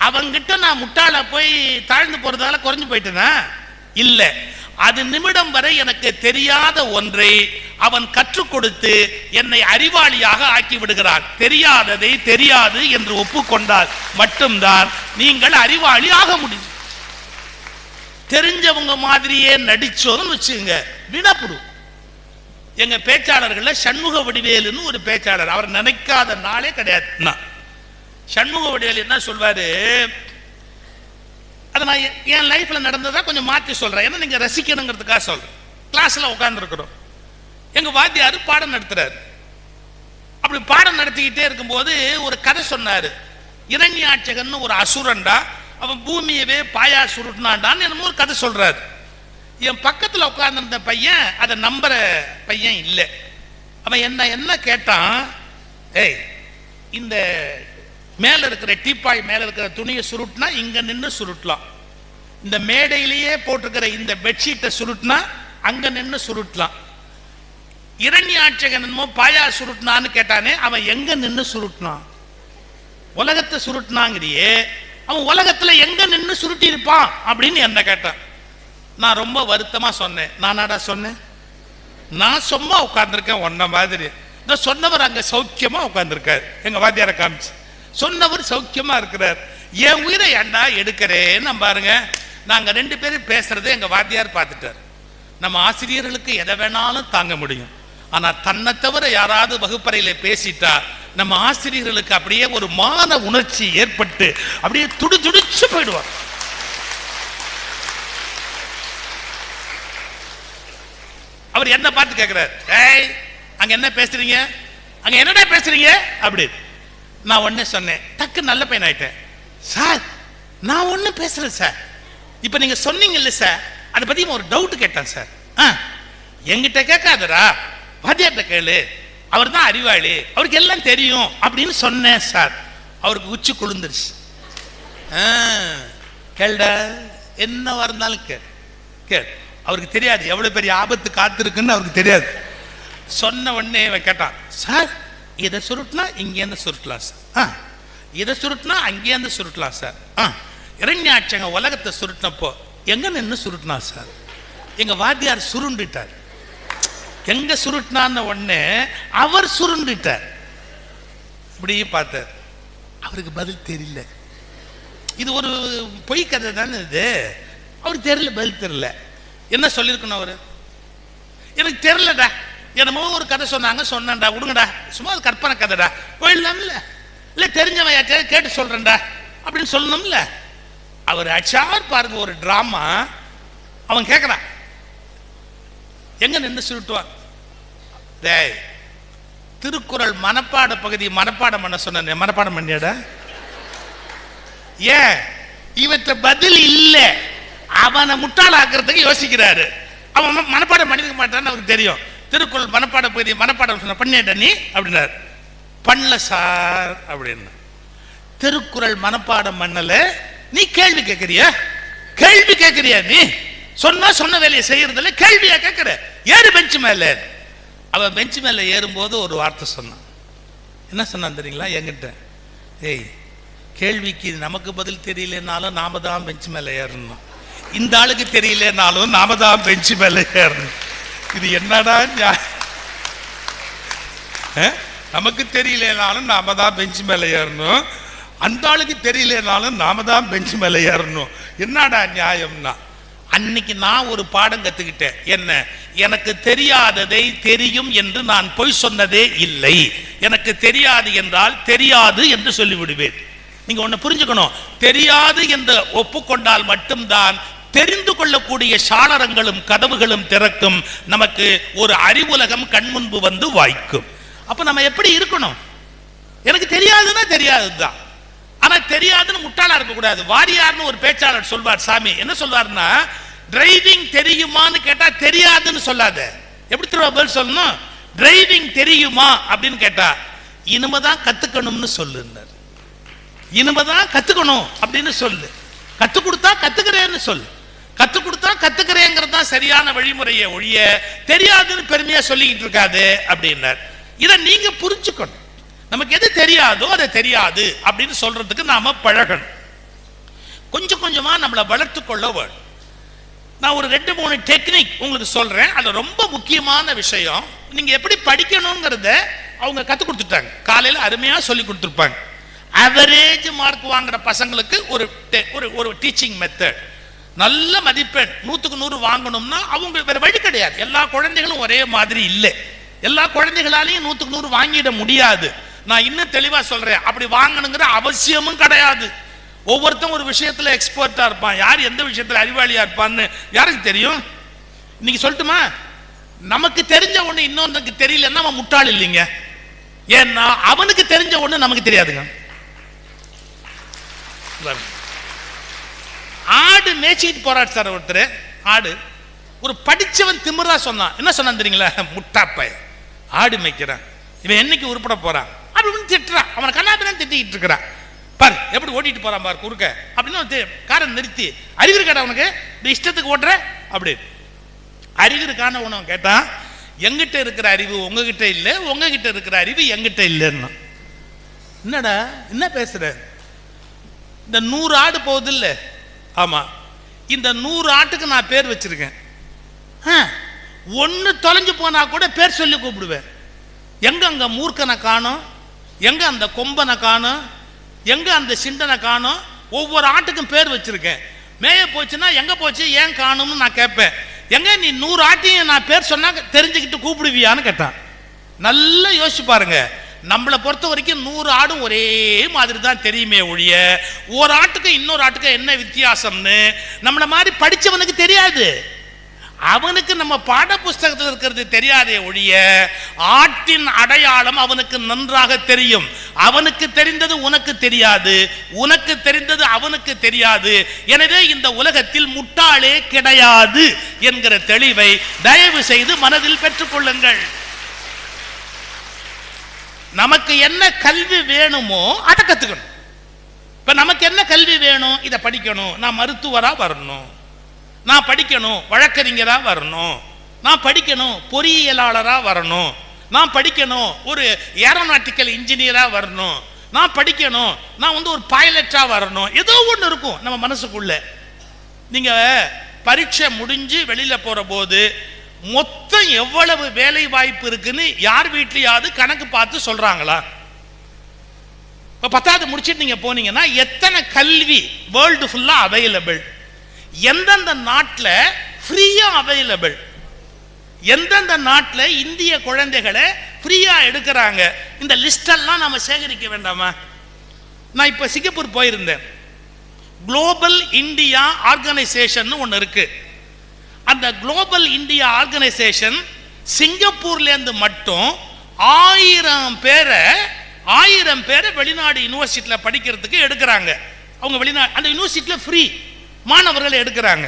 அவங்கிட்ட நான் முட்டாள போய் தாழ்ந்து போறதால குறைஞ்சு போயிட்டேனா? இல்லை, அது நிமிடம் வரை எனக்கு தெரியாத ஒன்றை அவன் கற்றுக் கொடுத்து என்னை அறிவாளியாக ஆக்கி விடுகிறான். தெரியாததை தெரியாது என்று ஒப்புக்கொண்டால் மட்டும்தான் நீங்கள் அறிவாளி ஆக முடியும். தெரிஞ்சவங்க மாதிரியே நடிச்சோன்னு வச்சுங்க வினப்படும். எங்க பேச்சாளர்கள சண்முக வடிவேலுன்னு ஒரு பேச்சாளர், அவர் நினைக்காத நாளே கிடையாது. சண்முக வடிவேலு என்ன சொல்வாரு, அதை நான் என் லைஃப்ல நடந்ததா கொஞ்சம் மாற்றி சொல்றேன், ஏன்னா நீங்க ரசிக்கணுங்கிறதுக்காக சொல்றேன். கிளாஸ்ல உட்கார்ந்து இருக்கிறோம், எங்க வாத்தியாரு பாடம் நடத்துறாரு. அப்படி பாடம் நடத்திக்கிட்டே இருக்கும்போது ஒரு கதை சொன்னாரு. இரண்யாட்சகன் ஒரு அசுரன்டா, அவன் பூமியவே பாயா சுருட்டினான்டான்னு என்னமோ ஒரு கதை சொல்றாரு. என் பக்கத்துல உட்கார்ந்திருந்த பையன் அதை நம்புற பையன் இல்லை. அவன் என்ன கேட்டான், ஏய் இந்த மேல இருக்கிற டீப்பாய் மேல இருக்கிற துணியை சுருட்டினா இங்க நின்று சுருட்டலாம், இந்த மேடையிலேயே போட்டிருக்கிற இந்த பெட்ஷீட்டை சுருட்டினா அங்க நின்று சுருட்டலாம், இரண்யாட்சகன் என்னமோ பாயா சுருட்டினான்னு கேட்டானே, அவன் எங்க நின்று சுருட்டினான்? உலகத்தை சுருட்டினாங்கிறியே, அவன் உலகத்துல எங்க நின்று சுருட்டி இருப்பான் அப்படின்னு என்ன கேட்டான். நான் ரொம்ப வருத்தமா சொன்னேன், நானாடா சொன்னேன், நான் சும்மா உட்கார்ந்துருக்கேன் ஒன்ன மாதிரி. இந்த சொன்னவர் அங்க சௌக்கியமா உட்கார்ந்துருக்காரு, எங்க வாத்தியாரை காமிச்சு சொன்னவர் சௌக்கியமா இருக்கிறார். என் உயிரை ஏண்டா எடுக்கிறேன்னு பாருங்க. நாங்க 2 பேரும் பேசுறதை எங்க வாத்தியார் பார்த்துட்டார். நம்ம ஆசிரியர்களுக்கு எதை வேணாலும் தாங்க முடியும், ஆனா தன்னை தவிர யாராவது வகுப்பறையில பேசிட்டா நம்ம ஆசிரியர்களுக்கு அப்படியே ஒரு மான உணர்ச்சி ஏற்பட்டு அப்படியே துடிச்சு போயிடுவார். அவர் என்ன பார்த்து கேட்கிறார், ஏய் அங்க என்ன பேசுறீங்க, அங்க என்னடா பேசுறீங்க அப்படி. நான் ஒன்னே சொன்னேன், டக்கு நல்ல பையன் ஆயிட்டேன். சார் நான் ஒண்ணு பேசுறேன் சார், இப்ப நீங்க சொன்னீங்கல்ல சார், அதை பத்தி ஒரு டவுட் கேட்டேன் சார். என்கிட்ட கேட்காதரா, வாத்தியார்ட்ட கேளு, அவர் தான் அறிவாளி, அவருக்கு எல்லாம் தெரியும் அப்படின்னு சொன்னேன் சார். அவருக்கு உச்சி குளிர்ந்துருச்சு. கேள்டா என்ன இருந்தாலும் கேள், அவருக்கு தெரியாது எவ்வளவு பெரிய ஆபத்து காத்திருக்குன்னு அவருக்கு தெரியாது. சொன்ன உடனே கேட்டான், சார் இதை சுருட்டினா இங்கேருந்து சுருட்டலாம் சார், இதை சுருட்டினா அங்கேருந்து சுருட்டலாம் சார், இரண்யாட்சங்க உலகத்தை சுருட்டினப்போ எங்க நின்று சுருட்டினா சார்? எங்க வாத்தியார் சுருண்டுட்டார். எங்க சுருட்டினான்னு உடனே அவர் சுருண்டுட்டார். இப்படி பார்த்தார், அவருக்கு பதில் தெரியல. இது ஒரு பொய் கதை தானே இது, அவருக்கு தெரியல, பதில் தெரியல. என்ன சொல்லியிருக்கணும் அவரு? எனக்கு தெரியலடா, என்னமோ ஒரு கதை சொன்னேன்டா, விடுங்கடா, சும்மா அது கற்பனை கதைடா, போயிடலாம்ல, இல்ல தெரிஞ்சவன் கேட்டு சொல்றேன்டா அப்படின்னு சொல்லணும்ல. அவர் அச்சார் பாருங்க ஒரு டிராமா. அவன் கேட்கறான், எங்க நின்று சுருட்டுவான்? டேய் திருக்குறள் மனப்பாட பகுதி மனப்பாடம் பண்ண சொன்ன, மனப்பாடம் பண்ணியாடா? ஏன் இவற்ற பதில் இல்லை, அவனை முட்டாளாக்குறதுக்கு யோசிக்கிறாரு. அவன் மனப்பாடம் பண்ணிக்க மாட்டான்னு அவருக்கு தெரியும். திருக்குறள் மனப்பாட பகுதி மனப்பாடம் சொன்ன, பண்ணியாடா நீ அப்படின்னாரு. பண்ணல சார் அப்படின்னு. திருக்குறள் மனப்பாடம் பண்ணல, நீ கேள்வி கேட்கறியா? கேள்வி கேட்கறியா? நீ சொன்ன வேலையை செய்யறதில்ல, கேள்வியா கேட்கிற? ஏறு பெஞ்சு மேல. அவன் பெஞ்சு மேல ஏறும்போது ஒரு வார்த்தை சொன்னான். என்ன சொன்னான் தெரியுங்களா என்கிட்ட? ஏய் கேள்விக்கு நமக்கு பதில் தெரியலனாலும் நாம தான் பெஞ்சு மேல ஏறணும். இந்த ஆளுக்கு தெரியலனாலும் நாம தான் பெஞ்சு மேல ஏறணும். இது என்னடா நமக்கு தெரியலனாலும் நாம தான் பெஞ்சு மேல ஏறணும், அந்த ஆளுக்கு தெரியலனாலும் நாம தான் பெஞ்சு மேல ஏறணும். என்னடா நியாயம்னா, அன்னைக்கு நான் ஒரு பாடம் கத்துக்கிட்டேன். என்ன? எனக்கு தெரியாததை தெரியும் என்று நான் பொய் சொன்னதே இல்லை. எனக்கு தெரியாது என்றால் தெரியாது என்று சொல்லிவிடுவேன். நீங்க ஒண்ணு புரிஞ்சுக்கணும், தெரியாது என்று ஒப்புக்கொண்டால் மட்டும்தான் தெரிந்து கொள்ளக்கூடிய சாளரங்களும் கதவுகளும் திறக்கும், நமக்கு ஒரு அறிவுலகம் கண்முன்பு வந்து வாய்க்கும். அப்ப நம்ம எப்படி இருக்கணும்? எனக்கு தெரியாதுன்னா தெரியாதுதான், ஆனா தெரியாதுன்னு முட்டாளா இருக்க கூடாது. வாரியார்னு ஒரு பேச்சாளர் சொல்வார். சாமி என்ன சொல்வார்னா, டிரைவிங் தெரியுமான்னு கேட்டா தெரியாதுன்னு சொல்லாத. எப்படி பதில் சொல்லணும்? டிரைவிங் தெரியுமா அப்படின்னு கேட்டா இனிமேதான் கத்துக்கணும்னு சொல்லுன்னார். இனிமேதான் கத்துக்கணும் அப்படின்னு சொல்லு. கத்து கொடுத்தா கத்துக்கிறேன்னு சொல்லு. கத்து கொடுத்தா கத்துக்கிறேங்கிறது தான் சரியான வழிமுறையை ஒழிய தெரியாதுன்னு பெருமையா சொல்லிக்கிட்டு இருக்காது அப்படின்னார். இதை நீங்க புரிஞ்சுக்கணும். நமக்கு எது தெரியாதோ அதை தெரியாது அப்படின்னு சொல்றதுக்கு நாம பழகணும். கொஞ்சம் கொஞ்சமா நம்மளை வளர்த்து கொள்ள வேண்டும். நான் ஒரு 2-3 டெக்னிக் உங்களுக்கு சொல்றேன். அது ரொம்ப முக்கியமான விஷயம். நீங்க எப்படி படிக்கணுங்கிறத அவங்க கத்து கொடுத்துட்டாங்க. காலையில அருமையா சொல்லி கொடுத்துருப்பாங்க. அவரேஜ் மார்க் வாங்குற பசங்களுக்கு ஒரு டீச்சிங் மெத்தட், நல்ல மதிப்பெண் 100க்கு 100 வாங்கணும்னா அவங்க வேற வழி கிடையாது. எல்லா குழந்தைகளும் ஒரே மாதிரி இல்லை. எல்லா குழந்தைகளாலையும் 100க்கு 100 வாங்கிட முடியாது. நான் இன்னும் தெளிவா சொல்றேன், அப்படி வாங்கணுங்கிற அவசியமும் கிடையாது. ஒவ்வொருத்தரும் ஒரு விஷயத்துல எக்ஸ்பர்ட்டா இருப்பான். யார் எந்த விஷயத்துல அறிவாளியா இருப்பான்னு யாருக்கு தெரியும்? இன்னைக்கு சொல்லட்டுமா, நமக்கு தெரிஞ்ச ஒண்ணு இன்னொன்னுக்கு தெரியலன்னா அவன் முட்டாள் இல்லைங்க. ஏன்னா அவனுக்கு தெரிஞ்ச ஒண்ணு நமக்கு தெரியாதுங்க. ஆடு மேய்ச்சிட்டு போறாரு சார் ஒருத்தர். ஆடு ஒரு படிச்சவன் திமிரா சொன்னான். என்ன சொன்னான் தெரியுங்களா? முட்டாப்பை, ஆடு மேய்க்கிறான், இவன் என்னைக்கு உருப்பட போறான் அப்படின்னு திட்டுறான். அவனை கண்ணாபின்னு திட்டிக்கிட்டு இருக்கிறான். பாரு எப்படி ஓட்டிட்டு போறான் பாரு குறுக்க அப்படின்னு காரன் நிறுத்தி, அறிவு இருக்காடா உனக்கு, இஷ்டத்துக்கு ஓட்டுற அப்படி. அறிவு இருக்கான உனக்கு கேட்டான், எங்கிட்ட இருக்கிற அறிவு உங்ககிட்ட இல்லை, உங்ககிட்ட இருக்கிற அறிவு எங்கிட்ட இல்லைன்னா. என்னடா என்ன பேசுற? இந்த 100 ஆடு போகுது இல்ல? ஆமா, இந்த 100 ஆட்டுக்கு நான் பேர் வச்சிருக்கேன். ஒன்னு தொலைஞ்சு போனா கூட பேர் சொல்லி கூப்பிடுவேன். எங்க அங்க மூர்க்கனை காணும், எங்க அந்த கொம்பனை காணும், எங்க அந்த சிண்டனை காணும். ஒவ்வொரு ஆட்டுக்கும் பேர் வச்சிருக்கேன். மேய போச்சுன்னா எங்க போச்சு ஏன் காணும்னு நான் கேட்பேன். எங்க நீ 100 ஆட்டையும் நான் பேர் சொன்னா தெரிஞ்சுக்கிட்டு கூப்பிடுவியான்னு கேட்டான். நல்லா யோசிச்சு பாருங்க. நம்மளை பொறுத்த வரைக்கும் 100 ஆடும் ஒரே மாதிரி தான் தெரியுமே ஒழிய ஒரு ஆட்டுக்கு இன்னொரு ஆட்டுக்கு என்ன வித்தியாசம்னு நம்மள மாதிரி படிச்சவனுக்கு தெரியாது. அவனுக்கு நம்ம பாட புஸ்தகத்தில் இருக்கிறது தெரியாதே ஒழிய ஆட்டின் அடையாளம் அவனுக்கு நன்றாக தெரியும். அவனுக்கு தெரிந்தது உனக்கு தெரியாது, உனக்கு தெரிந்தது அவனுக்கு தெரியாது. எனவே இந்த உலகத்தில் முட்டாளே கிடையாது என்கிற தெளிவை தயவு செய்து மனதில் பெற்றுக்கொள்ளுங்கள். நமக்கு என்ன கல்வி வேணுமோ அதை கத்துக்கணும். இப்ப நமக்கு என்ன கல்வி வேணும்? இதை படிக்கணும், நான் மருத்துவரா வரணும், நான் படிக்கணும் வழக்கறிஞரா வரணும், நான் படிக்கணும் பொறியியலாளரா வரணும், நான் படிக்கணும் ஒரு ஏரோநாட்டிக்கல் இன்ஜினியரா வரணும், நான் படிக்கணும் நான் ஒரு பைலட்டா வரணும். ஏதோ ஒன்று இருக்கும் நம்ம மனசுக்குள்ள. நீங்க பரீட்சை முடிஞ்சு வெளியில போற போது மொத்தம் எவ்வளவு வேலை வாய்ப்பு இருக்குன்னு யார் வீட்லயாவது கணக்கு பார்த்து சொல்றாங்களா? இப்ப 10வது முடிச்சுட்டு நீங்க போனீங்கன்னா எத்தனை கல்வி வேர்ல்டு ஃபுல்லா அவைலபிள், எந்தெந்த நாட்டில் ஃப்ரீயா அவைலபிள், எந்தெந்த நாட்டில் இந்திய குழந்தைகளை ஃப்ரீயா எடுக்கிறாங்க, இந்த லிஸ்ட் எல்லாம் நாம சேகரிக்க வேண்டாமா? நான் இப்ப சிங்கப்பூர் போயிருந்தேன். குளோபல் இந்தியா ஆர்கனைசேஷன் ஒன்று இருக்கு. அந்த குளோபல் இந்தியா ஆர்கனைசேஷன் சிங்கப்பூர்ல இருந்து மட்டும் 1000 பேரை வெளிநாடு யூனிவர்சிட்டியில படிக்கிறதுக்கு எடுக்கிறாங்க. அவங்க வெளிநாடு அந்த யூனிவர்சிட்டியில ஃப்ரீ மாணவர்கள் எடுக்கிறாங்க.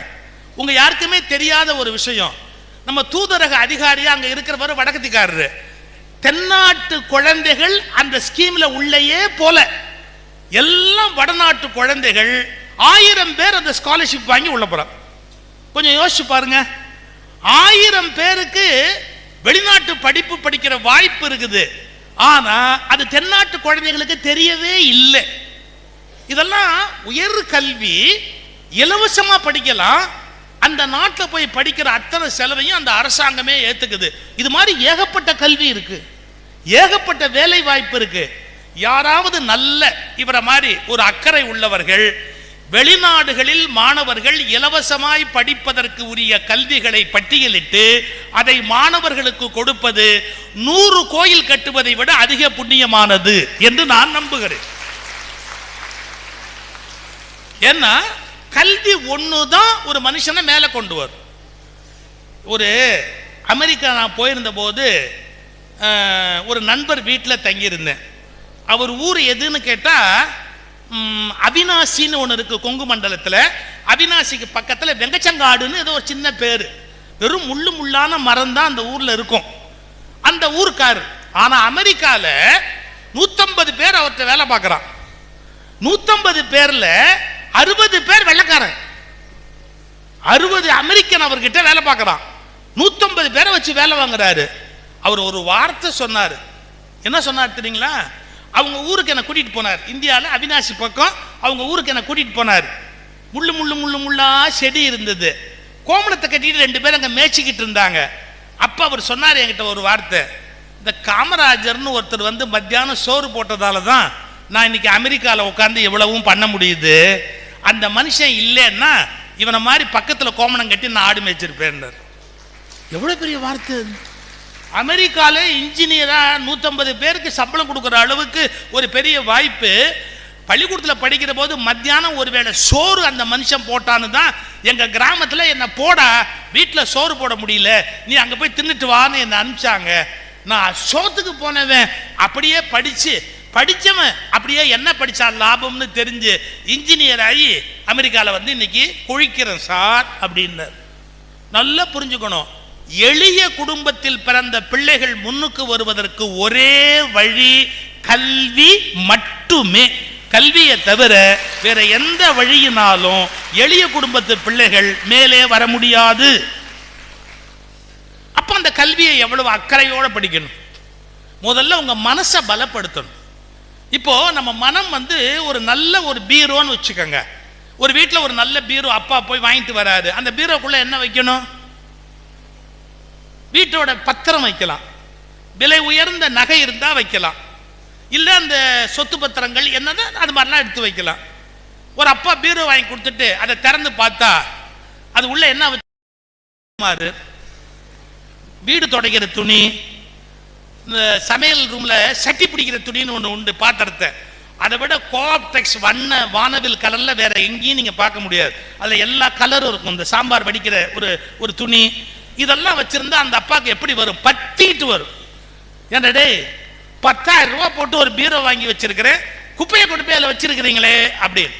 உங்க யாருக்குமே தெரியாத ஒரு விஷயம், நம்ம தூதரக அதிகாரியா அங்க இருக்கிறவர் வடக்கத்திக்காரரு. தென்னாட்டு குழந்தைகள் அந்த ஸ்கீம்ல உள்ளேயே போல, எல்லாம் வடநாட்டு குழந்தைகள் 1000 பேர் அந்த ஸ்காலர்ஷிப் வாங்கி உள்ள போறாங்க. கொஞ்சம் யோசிச்சு பாருங்க. 1000 பேருக்கு வெளிநாட்டு படிப்பு படிக்கிற வாய்ப்பு இருக்குது. ஆனா அது தென்னாட்டு குழந்தைகளுக்கு தெரியவே இல்லை. இதெல்லாம் உயர் கல்வி. இலவசமா படிக்கலாம். அந்த நாட்டில் போய் படிக்கிற அத்தனை செலவையும் அந்த அரசாங்கமே ஏத்துக்குது. இது மாதிரி ஏகப்பட்ட கல்வி இருக்கு, ஏகப்பட்ட வேலை வாய்ப்பு இருக்கு. யாராவது நல்ல இவரை மாதிரி ஒரு அக்கறை உள்ளவர்கள் வெளிநாடுகளில் மாணவர்கள் இலவசமாய் படிப்பதற்கு உரிய கல்விகளை பட்டியலிட்டு அதை மாணவர்களுக்கு கொடுப்பது 100 கோயில் கட்டுவதை விட அதிக புண்ணியமானது என்று நான் நம்புகிறேன். ஏன்னா கல்வி ஒண்ணுதான் ஒரு மனுஷனை மேல கொண்டு வரும். ஒரு அமெரிக்கா நான் போயிருந்த போது ஒரு நண்பர் வீட்டில் தங்கியிருந்தேன். அவர் ஊர் எதுன்னு கேட்டா அவினாசின்னு ஒன்று இருக்கு கொங்கு மண்டலத்தில். அவினாசிக்கு பக்கத்தில் வெங்கச்சங்காடுன்னு ஏதோ ஒரு சின்ன பேரு, வெறும் முள்ளு முள்ளான மரம் தான் அந்த ஊர்ல இருக்கும். அந்த ஊருக்காரு. ஆனா அமெரிக்கால 150 பேர் அவர்கிட்ட வேலை பார்க்கறான். 150 பேர்ல 60 பேர் வெள்ளைக்காரன், 60 அமெரிக்கன் அவர்கிட்ட வேலை பார்க்கறான். 150 பேரை வச்சு வேலை வாங்குறாரு. அவர் ஒரு வார்த்தை சொன்னார். என்ன சொன்னார் தெரியுங்களா? அவங்க ஊருக்கு என்ன கூட்டிட்டு போனார். இந்தியாவில் அவினாசி பக்கம் அவங்க ஊருக்கு என்ன கூட்டிட்டு போனார். முள்ளு முள்ளு முள்ளு முள்ளா செடி இருந்தது. கோமணத்தை கட்டிட்டு 2 பேர் அங்கே மேய்ச்சிக்கிட்டு இருந்தாங்க. அப்போ அவர் சொன்னார் என்கிட்ட ஒரு வார்த்தை, இந்த காமராஜர்னு ஒருத்தர் வந்து மத்தியானம் சோறு போட்டதால தான் நான் இன்னைக்கு அமெரிக்காவில் உட்காந்து எவ்வளவும் பண்ண முடியுது. அந்த மனுஷன் இல்லைன்னா இவனை மாதிரி பக்கத்தில் கோமணம் கட்டி நான் ஆடு மேய்ச்சிருப்பேன். எவ்வளோ பெரிய வார்த்தை! அமெரிக்கால இன்ஜினியரா 150 பேருக்கு சம்பளம் கொடுக்குற அளவுக்கு ஒரு பெரிய வாய்ப்பு. பள்ளிக்கூடத்தில் படிக்கிற போது மத்தியானம் ஒருவேளை சோறு அந்த மனுஷன் போட்டான்னு தான் எங்க கிராமத்தில் என்ன போடா, வீட்டில் சோறு போட முடியல, நீ அங்கே போய் தின்னுட்டு வான்னு என்னை அனுப்பிச்சாங்க. நான் சோத்துக்கு போனவன் அப்படியே படிச்சவன் அப்படியே என்ன படிச்சா லாபம்னு தெரிஞ்சு இன்ஜினியர் ஆகி அமெரிக்காவில் வந்து இன்னைக்கு குழிக்கிறேன் சார் அப்படின்னார். நல்லா புரிஞ்சுக்கணும், எளிய குடும்பத்தில் பிறந்த பிள்ளைகள் முன்னுக்கு வருவதற்கு ஒரே வழி கல்வி மட்டுமே. கல்வியை தவிர வேற எந்த வழியினாலும் எளிய குடும்பத்து பிள்ளைகள் மேலே வர முடியாது. அப்ப அந்த கல்வியை எவ்வளவு அக்கறையோட படிக்கணும். முதல்ல உங்க மனசை பலப்படுத்தணும். இப்போ நம்ம மனம் வந்து ஒரு நல்ல ஒரு பீரோன்னு வச்சுக்கோங்க. ஒரு வீட்டில் ஒரு நல்ல பீரோ அப்பா போய் வாங்கிட்டு வராரு. அந்த பீரோக்குள்ள என்ன வைக்கணும்? வீட்டோட பத்திரம் வைக்கலாம், விலை உயர்ந்த நகை இருந்தா வைக்கலாம், இல்ல அந்த சொத்து பத்திரங்கள் என்னது அது மாதிரிலாம் எடுத்து வைக்கலாம். ஒரு அப்பா பீரோ வாங்கி கொடுத்துட்டு அதை திறந்து பார்த்தா அது உள்ள என்ன வச்சு, வீடு துடைக்கிற துணி, இந்த சமையல் ரூம்ல சட்டி பிடிக்கிற துணின்னு ஒன்று உண்டு பாத்திரத்தை, அதை விட கோஆப்டெக்ஸ் வண்ண வானவில் கலர்ல வேற எங்கேயும் நீங்க பார்க்க முடியாது. அதுல எல்லா கலரும் இருக்கும். இந்த சாம்பார் வடிக்கிற ஒரு துணி, இதெல்லாம் வச்சிருந்தா அந்த அப்பாவுக்கு எப்படி வரும்? பத்திட்டு வரும். ஏன்டா 10,000 ரூபாய் போட்டு ஒரு பீரோ வாங்கி வச்சிருக்கிறேன், குப்பையை கொண்டு போய் அதில் வச்சிருக்கிறீங்களே அப்படின்னு.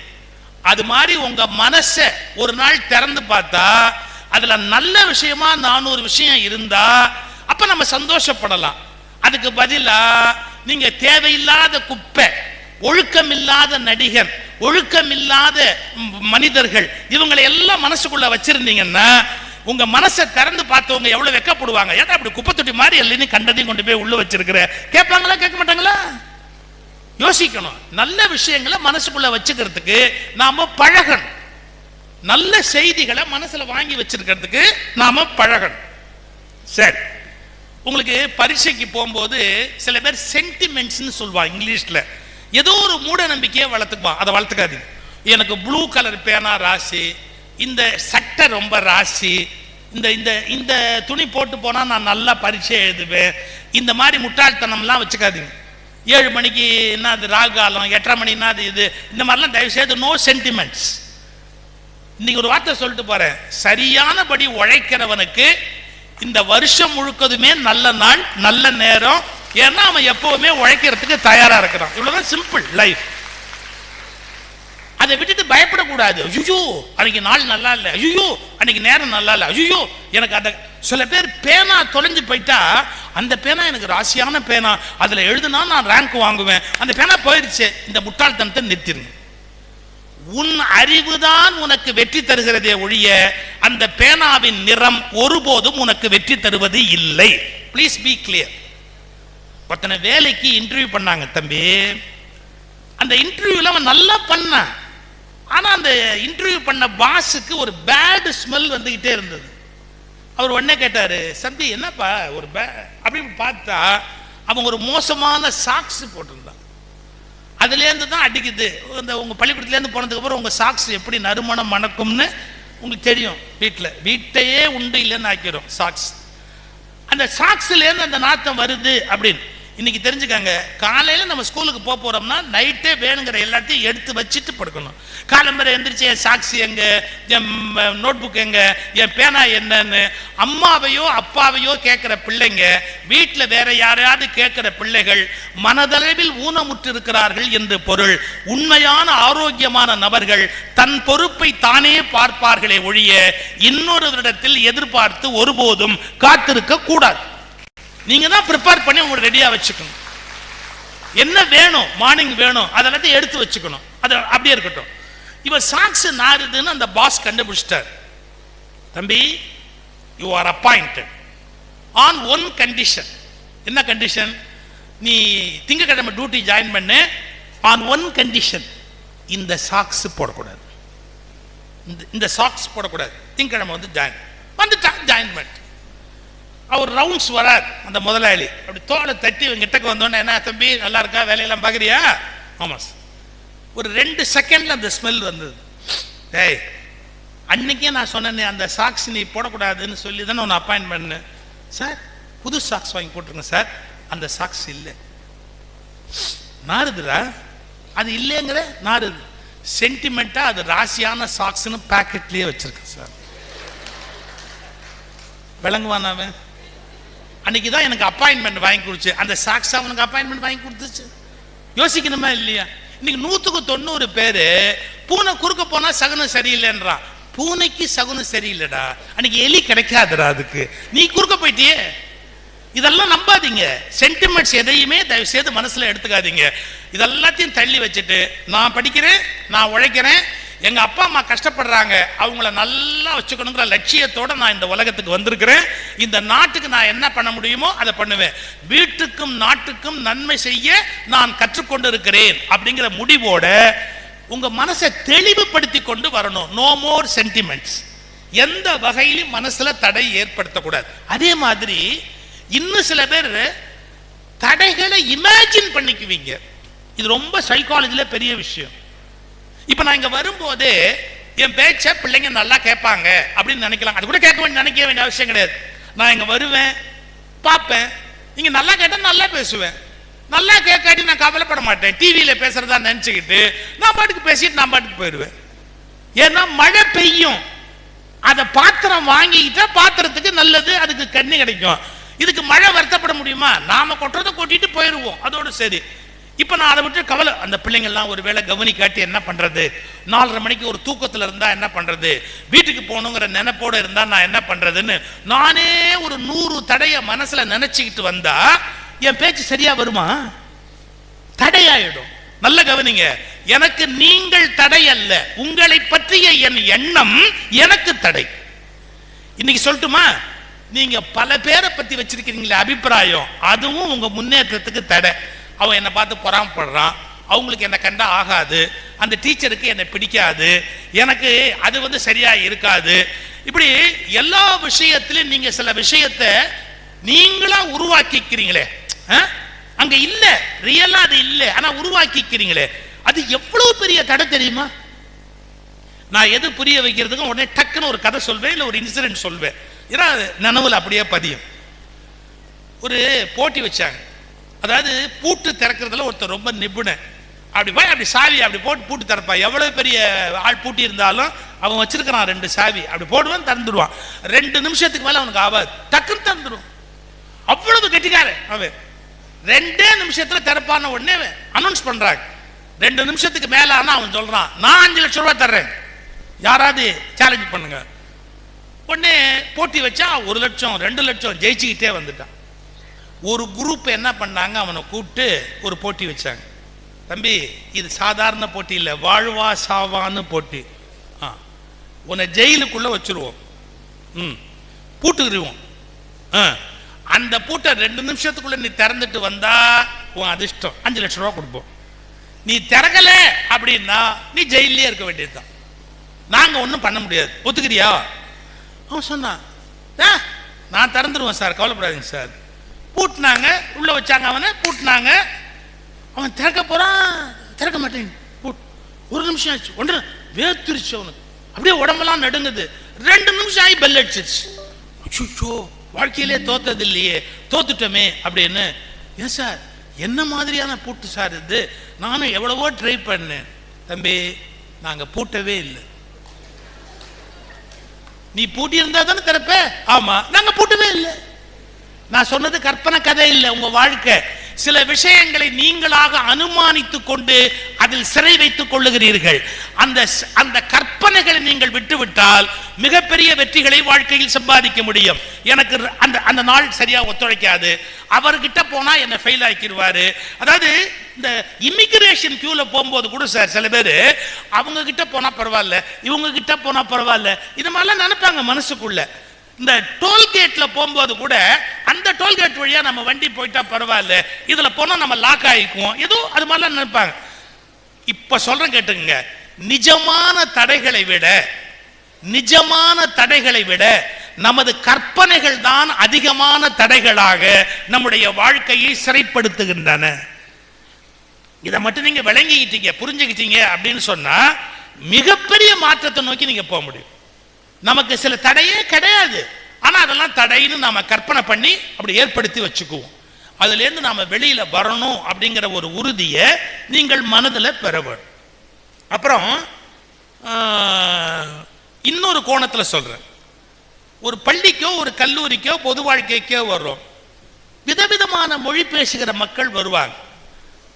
அது மாதிரி உங்க மனசை ஒரு நாள் திறந்து பார்த்தா அதுல நல்ல விஷயமா 400 விஷயம் இருந்தா அப்ப நம்ம சந்தோஷப்படலாம். அதுக்கு பதிலா நீங்க தேவையில்லாத குப்பை, ஒழுக்கம் இல்லாத நடிகர், ஒழுக்கம் இல்லாத மனிதர்கள், இவங்களை எல்லாம் மனசுக்குள்ள வச்சிருந்தீங்கன்னா உங்க மனசை திறந்து பார்த்தவங்க எவ்வளவு வெக்கப்படுவாங்க. ஏன்னா அப்படி குப்பை தொட்டி மாதிரி எல்லாம் கண்டதையும் கொண்டு போய் உள்ள வச்சிருக்கிற, கேட்பாங்களா கேட்க மாட்டாங்களா? யோசிக்கணும். நல்ல விஷயங்களை மனசுக்குள்ள வச்சுக்கிறதுக்கு நாம பழகணும். நல்ல செய்திகளை மனசுல வாங்கி வச்சிருக்கிறதுக்கு நாம பழகணும். சரி, உங்களுக்கு பரீட்சைக்கு போகும்போது சில பேர் சென்டிமெண்ட்ஸ்னு சொல்லுவாங்க இங்கிலீஷ்ல. ஏதோ ஒரு மூட நம்பிக்கையை வளர்த்துக்குவான். அதை வளர்த்துக்காதீங்க. எனக்கு ப்ளூ கலர் பேனா ராசி, இந்த சட்டை ரொம்ப ராசி, இந்த இந்த இந்த துணி போட்டு போனா நான் நல்லா பரீட்சை எழுதுவேன், இந்த மாதிரி முட்டாள்தனம்லாம் வச்சுக்காதீங்க. 7 மணிக்கு என்ன அது ராகாலம், 8:30 மணினா அது இது, இந்த மாதிரிலாம் தயவு செய்து நோ சென்டிமெண்ட்ஸ். இன்னைக்கு ஒரு வார்த்தை சொல்லிட்டு போறேன், சரியானபடி உழைக்கிறவனுக்கு இந்த வருஷம் முழுக்கதுமே நல்ல நாள், நல்ல நேரம். ஏன்னா அவன் எப்பவுமே உழைக்கிறதுக்கு தயாரா இருக்கிறான். இவ்வளவுதான் சிம்பிள் லைஃப். அதை விட்டுட்டு பயப்படக்கூடாது. ஐயோ அன்னைக்கு நாள் நல்லா இல்லை, ஐயோ அன்னைக்கு நேரம் நல்லா இல்லை, ஐயோ எனக்கு அந்த சில பேர் பேனா தொலைஞ்சு போயிட்டா அந்த பேனா எனக்கு ராசியான பேனா, அதுல எழுதுனா நான் ரேங்க் வாங்குவேன், அந்த பேனா போயிடுச்சு. இந்த முட்டாள்தனத்தை நிறுத்திருங்க. உன் அறிவுதான் உனக்கு வெற்றி தருகிறதே ஒழிய அந்த பேனாவின் நிறம் ஒருபோதும் உனக்கு வெற்றி தருவது இல்லை. Please B clear. ஒருத்தனை வேலைக்கு இன்டர்வியூ பண்ணாங்க தம்பி. அந்த இன்டர்வியூல அவன் நல்லா பண்ணான். ஆனால் அந்த இன்டர்வியூ பண்ண பாஸுக்கு ஒரு பேட் ஸ்மெல் வந்துக்கிட்டே இருந்தது. அவர் உடனே கேட்டார், சந்தி என்னப்பா ஒரு அப்படின்னு பார்த்தா அவன் ஒரு மோசமான சாக்ஸ் போட்டிருந்தான். அதுலேருந்து தான் அடிக்குது. இந்த உங்கள் பள்ளிக்கூடத்துலேருந்து போனதுக்கப்புறம் உங்கள் சாக்ஸ் எப்படி நறுமணம் மணக்கும்னு உங்களுக்கு தெரியும். வீட்டையே உண்டு இல்லைன்னு ஆக்கிடும் சாக்ஸ். அந்த சாக்ஸ்லேருந்து அந்த நாத்தம் வருது அப்படின்னு இன்னைக்கு தெரிஞ்சுக்காங்க. காலையில் நம்ம ஸ்கூலுக்கு போகிறோம்னா நைட்டே வேணுங்கிற எல்லாத்தையும் எடுத்து வச்சுட்டு படுக்கணும். காலம்பரை எந்திரிச்சு என் சாக்ஸ் எங்க, என் நோட் புக் எங்க, என் பேனா என்னன்னு அம்மாவையோ அப்பாவையோ கேட்குற பிள்ளைங்க, வீட்டில் வேற யாரையாவது கேட்குற பிள்ளைகள் மனதளவில் ஊனமுற்று இருக்கிறார்கள் என்று பொருள். உண்மையான ஆரோக்கியமான நபர்கள் தன் பொறுப்பை தானே பார்ப்பார்களே ஒழிய இன்னொருவரிடத்தில் எதிர்பார்த்து ஒருபோதும் காத்திருக்க கூடாது. நீங்க தான் ப்ரிப்பேர் பண்ணி உங்களை ரெடியா வச்சுக்கணும். என்ன வேணும், மார்னிங் வேணும், அதெல்லாத்தையும் எடுத்து வச்சுக்கணும். அது அப்படியே இருக்கட்டும். இவர் சாக்ஸ் நாருதுன்னு அந்த பாஸ் கண்டுபிடிச்சிட்டார். தம்பி, you are appointed on one condition. என்ன கண்டிஷன்? நீ திங்கக்கிழமை டியூட்டி ஜாயின் பண்ணு. ஆன் ஒன் கண்டிஷன், இந்த சாக்ஸ் போடக்கூடாது, இந்த சாக்ஸ் போடக்கூடாது. திங்கக்கிழமை வந்து ஜாயின் பண்ணு. அவர் ரவுண்ட்ஸ் வரார். அந்த முதலாளி அப்படி தோலை தட்டி கிட்டக்கு வந்தோடனே, என்ன தம்பி நல்லா இருக்கா, வேலையெல்லாம் பார்க்குறியா? ஆமாம் சார். ஒரு 2 செகண்ட்ல அந்த ஸ்மெல் வந்தது. ஏய், அன்னைக்கே நான் சொன்னேன் அந்த சாக்ஸ் நீ போடக்கூடாதுன்னு சொல்லி தானே உன்னை அப்பாயின்ட் பண்ணேன். சார் புது சாக்ஸ் வாங்கி போட்டுருங்க சார். அந்த சாக்ஸ் இல்லை, நாருதுடா. அது இல்லைங்கிற நாருது. சென்டிமெண்ட்டா அது ராசியான சாக்ஸ்னு பேக்கெட்லேயே வச்சிருக்கேன் சார். விளங்குவானாவே. அன்னைக்கு தான் எனக்கு அப்பாயின்மெண்ட் வாங்கி கொடுத்து, அந்த சாக்ஸ் அவனுக்கு அப்பாயின்மெண்ட் வாங்கி கொடுத்துச்சு. யோசிக்கணுமா இல்லையா? இன்னைக்கு 100க்கு 90 பேரு பூனை குறுக்க போனா சகுனம் சரியில்லைன்றான். பூனைக்கு சகுனம் சரியில்லைடா, அன்னைக்கு எலி கிடைக்காதுடா, அதுக்கு நீ குறுக்க போயிட்டியே. இதெல்லாம் நம்பாதீங்க. சென்டிமெண்ட்ஸ் எதையுமே தயவு செய்து மனசுல எடுத்துக்காதீங்க. இதெல்லாத்தையும் தள்ளி வச்சுட்டு, நான் படிக்கிறேன், நான் உழைக்கிறேன், எங்க அப்பா அம்மா கஷ்டப்படுறாங்க, அவங்கள நல்லா வச்சுக்கணுங்கிற லட்சியத்தோட நான் இந்த உலகத்துக்கு வந்திருக்கிறேன். இந்த நாட்டுக்கு நான் என்ன பண்ண முடியுமோ அதை பண்ணுவேன். வீட்டுக்கும் நாட்டுக்கும் நன்மை செய்ய நான் கற்றுக்கொண்டு இருக்கிறேன் அப்படிங்கிற முடிவோட உங்க மனசை தெளிவுபடுத்தி கொண்டு வரணும். No more sentiments. எந்த வகையிலும் மனசுல தடை ஏற்படுத்தக்கூடாது. அதே மாதிரி இன்னும் சில பேர் தடைகளை இமேஜின் பண்ணிக்குவீங்க. இது ரொம்ப சைக்காலஜில பெரிய விஷயம். இப்ப நான் இங்க வரும்போது என் பேச்ச பிள்ளைங்க நல்லா கேட்பாங்க அப்படின்னு நினைக்கலாம். அது கூட நினைக்க வேண்டிய அவசியம் கிடையாது. நான் இங்க வருவேன், பார்ப்பேன், நீங்க நல்லா கேட்டா நல்லா பேசுவேன், நல்லா கேட்காட்டி நான் கவலைப்பட மாட்டேன். டிவியில பேசுறதா நினைச்சுக்கிட்டு நான் பாட்டுக்கு பேசிட்டு நான் பாட்டுக்கு போயிடுவேன். ஏன்னா மழை பெய்யும், அதை பாத்திரம் வாங்கிக்கிட்டா பாத்திரத்துக்கு நல்லது, அதுக்கு கண்ணி கிடைக்கும். இதுக்கு மழை வருத்தப்பட முடியுமா? நாம கொட்டுறதை கொட்டிட்டு போயிடுவோம், அதோட சரி. இப்ப நான் அதை விட்டு கவலை, அந்த பிள்ளைங்க எல்லாம் ஒரு வேளை கவனிக்காட்டி என்ன பண்றது, 4:30 மணிக்கு ஒரு தூக்கத்துல இருந்தா என்ன பண்றது, வீட்டுக்கு போகணுங்கிற நினைப்போட இருந்தா நான் என்ன பண்றதுன்னு நானே ஒரு 100 தடைய மனசுல நினைச்சுக்கிட்டு வந்தா என் பேச்சு சரியா வருமா? தடையாயிடும். நல்ல கவனிங்க, எனக்கு நீங்கள் தடை அல்ல, உங்களை பற்றிய என் எண்ணம் எனக்கு தடை. இன்னைக்கு சொல்லட்டுமா, நீங்க பல பேரை பத்தி வச்சிருக்கீங்களே அபிப்பிராயம், அதுவும் உங்க முன்னேற்றத்துக்கு தடை. அவன் என்னை பார்த்து பொறாமப்படுறான், அவங்களுக்கு என்ன கண்டா ஆகாது, அந்த டீச்சருக்கு என்னை பிடிக்காது, எனக்கு அது சரியா இருக்காது. இப்படி எல்லா விஷயத்திலும் நீங்க சில விஷயத்தை நீங்களா உருவாக்கிக்கிறீங்களே, அங்க இல்ல, ரியலா அது இல்ல, ஆனா உருவாக்கிக்கிறீங்களே, அது எவ்வளவு பெரிய தடை தெரியுமா? நான் எது புரிய வைக்கிறதுக்கு உடனே டக்குன்னு ஒரு கதை சொல்வேன், இல்ல ஒரு இன்சிடென்ட் சொல்வேன், ஏன்னா நனவுல அப்படியே பதியும். ஒரு போட்டி வச்சாங்க. அதாவது பூட்டு திறக்கிறதுல ஒருத்தர் ரொம்ப நிபுணன். அப்படி போய் அப்படி சாவி அப்படி போட்டு பூட்டு திறப்பா. எவ்வளவு பெரிய ஆள் பூட்டி இருந்தாலும் அவன் வச்சிருக்கிறான் 2 சாவி, அப்படி போடுவான், திறந்துடுவான். 2 நிமிஷத்துக்கு மேல அவனுக்கு ஆகாது, டக்குன்னு திறந்துடுவான். அவ்வளவு கெட்டிக்காரன் அவன். 2 நிமிஷத்துல திறப்பான உடனே அனௌன்ஸ் பண்றாங்க. 2 நிமிஷத்துக்கு மேல ஆனா அவன் சொல்றான், நான் 5 லட்சம் ரூபாய் தர்றேன், யாராவது சேலஞ்ச் பண்ணுங்க. உடனே போட்டி வச்சா 1 லட்சம் 2 லட்சம் ஜெயிச்சுக்கிட்டே வந்துட்டான். ஒரு குரூப் என்ன பண்ணாங்க, அவனை கூப்பிட்டு ஒரு போட்டி வச்சாங்க. தம்பி, இது சாதாரண போட்டி இல்லை, வாழ்வா சாவான்னு போட்டி. உன்னை ஜெயிலுக்குள்ள வச்சிருவோம், பூட்டுக்குருவோம். அந்த பூட்டை 2 நிமிஷத்துக்குள்ள நீ திறந்துட்டு வந்தா உன் அதிர்ஷ்டம், 5 லட்சம் ரூபா கொடுப்போம். நீ திறக்கல அப்படின்னா நீ ஜெயிலே இருக்க வேண்டியதுதான், நாங்க ஒன்றும் பண்ண முடியாது, ஒத்துக்கிறியா? அவன் சொன்னான், நான் திறந்துருவேன் சார், கவலைப்படாதீங்க சார். பூட்டினாங்க, உள்ள வச்சாங்க, அவனை பூட்டினாங்க. அவன் திறக்க போறான், திறக்க மாட்டேங்க. ஒரு நிமிஷம் ஆச்சு, ஒன்று வேர்த்துருச்சு அவனுக்கு, அப்படியே உடம்பெல்லாம் நடுங்குது. 2 நிமிஷம் ஆகி பெல் அடிச்சிருச்சு. அச்சோ, வாழ்க்கையிலே தோத்தது இல்லையே, தோத்துட்டோமே அப்படின்னு. ஏன் சார், என்ன மாதிரியான பூட்டு சார் இது? நானும் எவ்வளவோ ட்ரை பண்ணேன். தம்பி, நாங்க பூட்டவே இல்லை. நீ பூட்டி இருந்தா தானே திறப்ப. ஆமா, நாங்க பூட்டவே இல்லை. நான் சொன்னது கற்பனை கதை இல்லை, உங்க வாழ்க்கை. சில விஷயங்களை நீங்களாக அனுமானித்துக் கொண்டு அதில் சிறை வைத்துக் கொள்ளுகிறீர்கள். அந்த கற்பனைகளை நீங்கள் விட்டுவிட்டால் மிகப்பெரிய வெற்றிகளை வாழ்க்கையில் சம்பாதிக்க முடியும். எனக்கு அந்த நாள் சரியா ஒத்துழைக்காது, அவர்கிட்ட போனா என்ன ஃபெயில் ஆக்கிடுவாரு. அதாவது இந்த இமிகிரேஷன் கியூல போகும்போது கூட சார் சில பேர் அவங்க கிட்ட போனா பரவாயில்ல, இவங்க கிட்ட போனா பரவாயில்ல, இது மாதிரிலாம் நினைப்பாங்க மனசுக்குள்ள. இந்த டோல்கேட்ல போகும்போது கூட அந்த டோல்கேட் வழியா நம்ம வண்டி போயிட்டா பரவாயில்ல, இதுல போனா நம்ம லாக் ஆயிக்குவோம், ஏதோ அது மாதிரிலாம் நினைப்பாங்க. இப்ப சொல்றேன் கேட்டுங்க, நிஜமான தடைகளை விட நமது கற்பனைகள் தான் அதிகமான தடைகளாக நம்முடைய வாழ்க்கையை சிறைப்படுத்துகின்றன. இதை மட்டும் நீங்க விளங்கிக்கிட்டீங்க, புரிஞ்சுக்கிட்டீங்க அப்படின்னு சொன்னா மிகப்பெரிய மாற்றத்தை நோக்கி நீங்க போக முடியும். நமக்கு சில தடையே கிடையாது, ஆனா அதெல்லாம் தடைன்னு நாம கற்பனை பண்ணி அப்படி ஏற்படுத்தி வச்சுக்குவோம். அதுல இருந்து நாம வெளியில வரணும் அப்படிங்கிற ஒரு உறுதியை நீங்கள் மனதில் பெற வேண்டும். அப்புறம் இன்னொரு கோணத்துல சொல்றேன். ஒரு பள்ளிக்கோ ஒரு கல்லூரிக்கோ பொது வாழ்க்கைக்கோ வர்றோம், விதவிதமான மொழி பேசுகிற மக்கள் வருவாங்க.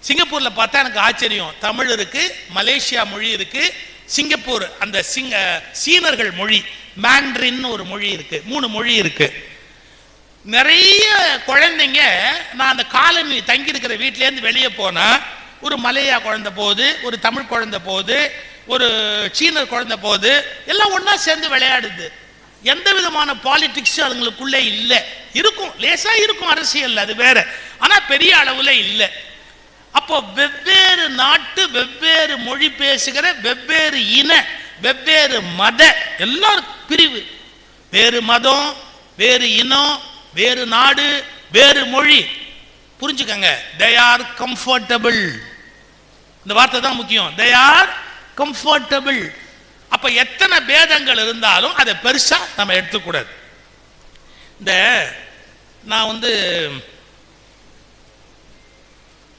சிங்கப்பூர்ல பார்த்தா எனக்கு ஆச்சரியம், தமிழ் இருக்கு, மலேசியா மொழி இருக்கு, சிங்கப்பூர் அந்த சீனர்கள் மொழி மாண்ட்ரின் ஒரு மொழி இருக்கு, 3 மொழி இருக்கு. நிறைய குழந்தைங்க, நான் அந்த காலனி தங்கி இருக்கிற வீட்டில இருந்து வெளியே போனா ஒரு மலையா குழந்தை போகுது, ஒரு தமிழ் குழந்தை போகுது, ஒரு சீனர் குழந்தை போகுது, எல்லாம் ஒன்னா சேர்ந்து விளையாடுது. எந்த விதமான பாலிடிக்ஸ் அதுங்களுக்குள்ளே இல்லை. இருக்கும், லேசா இருக்கும் அரசியல், அது வேற, ஆனா பெரிய அளவுல இல்லை. அப்போ வெவ்வேறு நாட்டு வெவ்வேறு மொழி பேசுகிற வெவ்வேறு இன வெவ்வேறு மத எல்லாரும் பிரிவு, வேறு மதம், வேறு இனம், வேறு நாடு, வேறு மொழி. புரிஞ்சுக்கங்க, they are comfortable. இந்த வார்த்தை தான் முக்கியம், they are comfortable. அப்ப எத்தனை பேதங்கள் இருந்தாலும் அதை பெருசா நம்ம எடுத்துக்கூடாது. இந்த நான்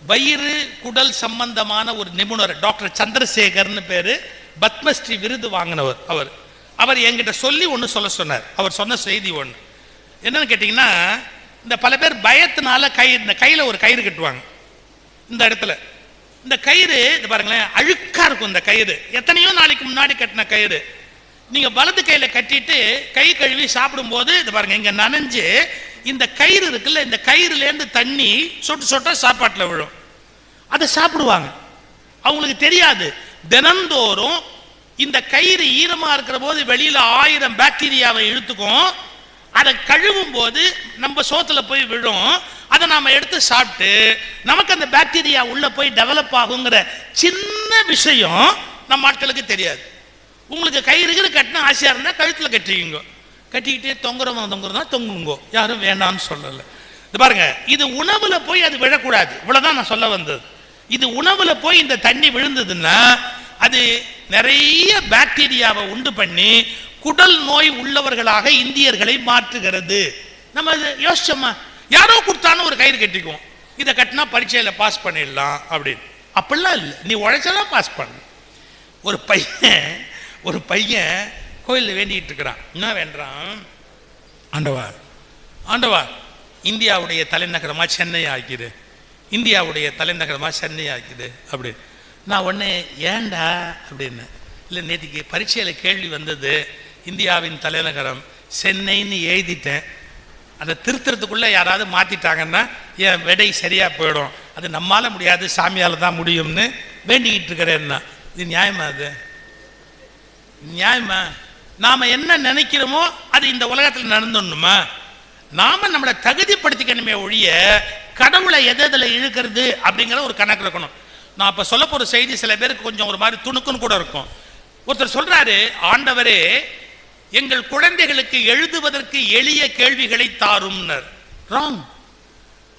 வயிறு குடல் சம்பந்தமான ஒரு நிபுணர் டாக்டர் சந்திரசேகர்னு பேரு, பத்மஸ்ரீ விருது வாங்கினவர். அவர் என்கிட்ட சொல்லி ஒன்று சொல்ல சொன்னார். அவர் சொன்ன செய்தி ஒன்று என்னன்னு கேட்டீங்கன்னா, இந்த பல பேர் பயத்தினால இந்த கையில ஒரு கயிறு கட்டுவாங்க. இந்த இடத்துல இந்த கயிறு இது பாருங்களேன், அழுக்கா இருக்கும். இந்த கயிறு எத்தனையோ நாளைக்கு முன்னாடி கட்டின கயிறு. நீங்க வலது கையில கட்டிட்டு கை கழுவி சாப்பிடும் போது இது பாருங்க, இங்க நனைஞ்சு இந்த கயிறு இருக்குல்ல, இந்த கயிறுல இருந்து தண்ணி சொட்டு சொட்டா சாப்பாட்டுல விழும். அதை சாப்பிடுவாங்க, அவங்களுக்கு தெரியாது. தினந்தோறும் இந்த கயிறு ஈரமா இருக்கிற போது வெளியில 1000 பாக்டீரியாவை இழுத்துக்கும். அதை கழுவும் போது நம்ம சோத்துல போய் விழும். அதை நாம எடுத்து சாப்பிட்டு நமக்கு அந்த பாக்டீரியா உள்ள போய் டெவலப் ஆகுங்கிற சின்ன விஷயம் நம்ம ஆட்களுக்கு தெரியாது. உங்களுக்கு கயிறு கட்டின ஆசையா இருந்தா கழுத்துல கட்டிங்க, கட்டிக்கிட்டே தொங்குறதா தொங்குங்கோ, யாரும் வேண்டாம்னு சொல்லல. இது பாருங்க, இது உணவுல போய் அது விழக்கூடாது, இவ்வளவுதான் நான் சொல்ல வந்தது. இது உணவுல போய் இந்த தண்ணி விழுந்ததுன்னா அது நிறைய பாக்டீரியாவை உண்டு பண்ணி குடல் நோய் உள்ளவர்களாக இந்தியர்களை மாற்றுகிறது. நம்ம யோசிச்சோமா, யாரோ கொடுத்தான்னு ஒரு கயிறு கட்டிக்குவோம், இதை கட்டினா பரீட்சையில பாஸ் பண்ணிடலாம் அப்படின்னு. அப்படிலாம் இல்லை, நீ உழைச்சதான் பாஸ் பண்ண. ஒரு பையன் கோயிலில் வேண்டிட்டு இருக்கிறான். என்ன வேண்டான்? ஆண்டவா இந்தியாவுடைய தலைநகரமா சென்னை ஆக்கிது, இந்தியாவுடைய தலைநகரமா சென்னை ஆக்கிது அப்படி. நான் ஒன்று ஏண்டா அப்படின்னு, இல்லை நேற்றுக்கு பரீட்சையில் கேள்வி வந்தது, இந்தியாவின் தலைநகரம் சென்னைன்னு எழுதிட்டேன், அதை திருத்தறதுக்குள்ள யாராவது மாத்திட்டாங்கன்னா என் விடை சரியா போயிடும், அது நம்மால முடியாது சாமியால தான் முடியும்னு வேண்டிக்கிட்டு இருக்கிறேன்னா இது நியாயமா? அது நியாயமா? நாம என்ன நினைக்கிறோமோ அது இந்த உலகத்தில் நடந்துடணுமா? நாம நம்மளை தகுதிப்படுத்திக்கணுமே ஒழிய கடவுளை எதில் இழுக்கிறது அப்படிங்கிற ஒரு கணக்கு இருக்கணும். நான் இப்ப சொல்ல போற செய்தி சில பேருக்கு கொஞ்சம் ஒரு மாதிரி துணுக்குன்னு கூட இருக்கும். ஒருத்தர் சொல்றாரு, ஆண்டவரே எங்கள் குழந்தைகளுக்கு எழுதுவதற்கு எளிய கேள்விகளை தாரும்னர். ராங்.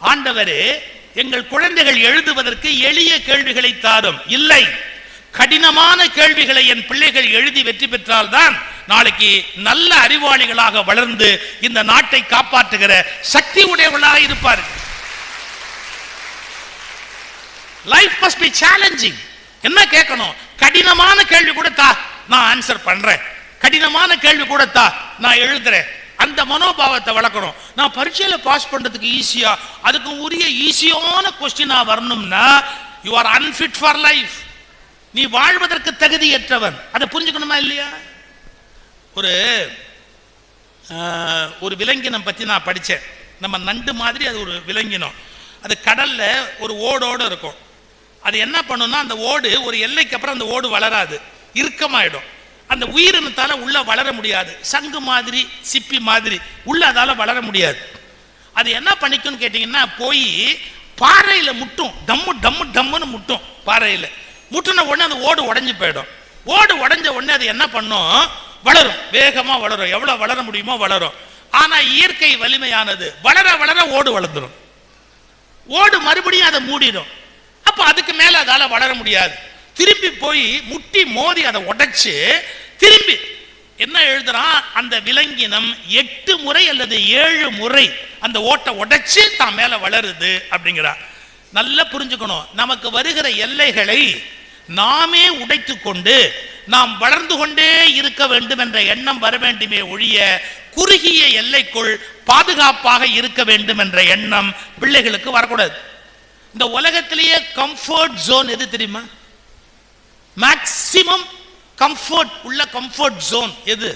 ஆண்டவரே எங்கள் குழந்தைகள் எழுதுவதற்கு எளிய கேள்விகளை தாரும் இல்லை, கடினமான கேள்விகளை என் பிள்ளைகள் எழுதி வெற்றி பெற்றால்தான் நாளைக்கு நல்ல அறிவாளிகளாக வளர்ந்து இந்த நாட்டை காப்பாற்றுகிற சக்தி உடையவர்களாக இருப்பார்கள். Life must be challenging. என்ன கேட்கணும்? கடினமான கேள்வி கூட தா, நான் ஆன்சர் பண்றேன். கடினமான கேள்வி கூட தா, நான் எழுதுறேன். அந்த மனோபாவத்தை வளர்க்கணும். நான் பரீட்சையில பாஸ் பண்றதுக்கு ஈஸியா, அதுக்கு உரிய ஈஸியான கொஸ்டினா வரணும்னா you are unfit for life. நீ வாழ்வதற்கு தகுதியற்றவன். அதை புரிஞ்சுக்கணுமா இல்லையா? ஒரு விலங்கினம் பத்தி நான் படிச்சேன். நம்ம நண்டு மாதிரி அது ஒரு விலங்கினம். அது கடல்ல ஒரு ஓடோடு இருக்கும். அது என்ன பண்ணும்னா, அந்த ஓடு ஒரு எல்லைக்கு அப்புறம் அந்த ஓடு வளராது, இறுக்கமாயிடும். அந்த உயிரினத்தால உள்ள வளர முடியாது. சங்கு மாதிரி சிப்பி மாதிரி உள்ள அதால வளர முடியாது. அது என்ன பண்ணிக்கும்னு கேட்டீங்கன்னா, போய் பாறையில முட்டும். டம்மு டம்மு டம்முன்னு முட்டும். பாறையில முட்டுன உடனே அந்த ஓடு உடஞ்சு போயிடும். ஓடு உடஞ்ச உடனே அது என்ன பண்ணும்? வளரும், வேகமா வளரும். எவ்வளவு வளர முடியுமோ வளரும். ஆனா இயற்கை வலிமையானது. வளர வளர ஓடு வளர்ந்துடும். ஓடு மறுபடியும் அதை மூடிடும். அப்ப அதுக்கு மேல அதால வளர முடியாது. திரும்பி போய் முட்டி மோதி அதை உடைச்சு திரும்பி என்ன எழுதுறான்? அந்த விலங்கினம் 8 முறை அல்லது 7 முறை அந்த ஓட்டை உடைச்சு தான் மேல வளருது அப்படிங்கிறான். நல்லா புரிஞ்சுக்கணும். நமக்கு வருகிற எல்லைகளை நாமே உடைத்து கொண்டு நாம் வளர்ந்து கொண்டே இருக்க வேண்டும் என்ற எண்ணம் வர வேண்டுமே ஒழிய, குறுகிய எல்லைக்குள் பாதுகாப்பாக இருக்க வேண்டும் என்ற எண்ணம் பிள்ளைகளுக்கு வரக்கூடாது. இந்த உலகத்திலேயே கம்ஃபர்ட் ஜோன் எது தெரியுமா? மேக்சிமம் கம்ஃபர்ட் உள்ள கம்ஃபர்ட் ஜோன் எது?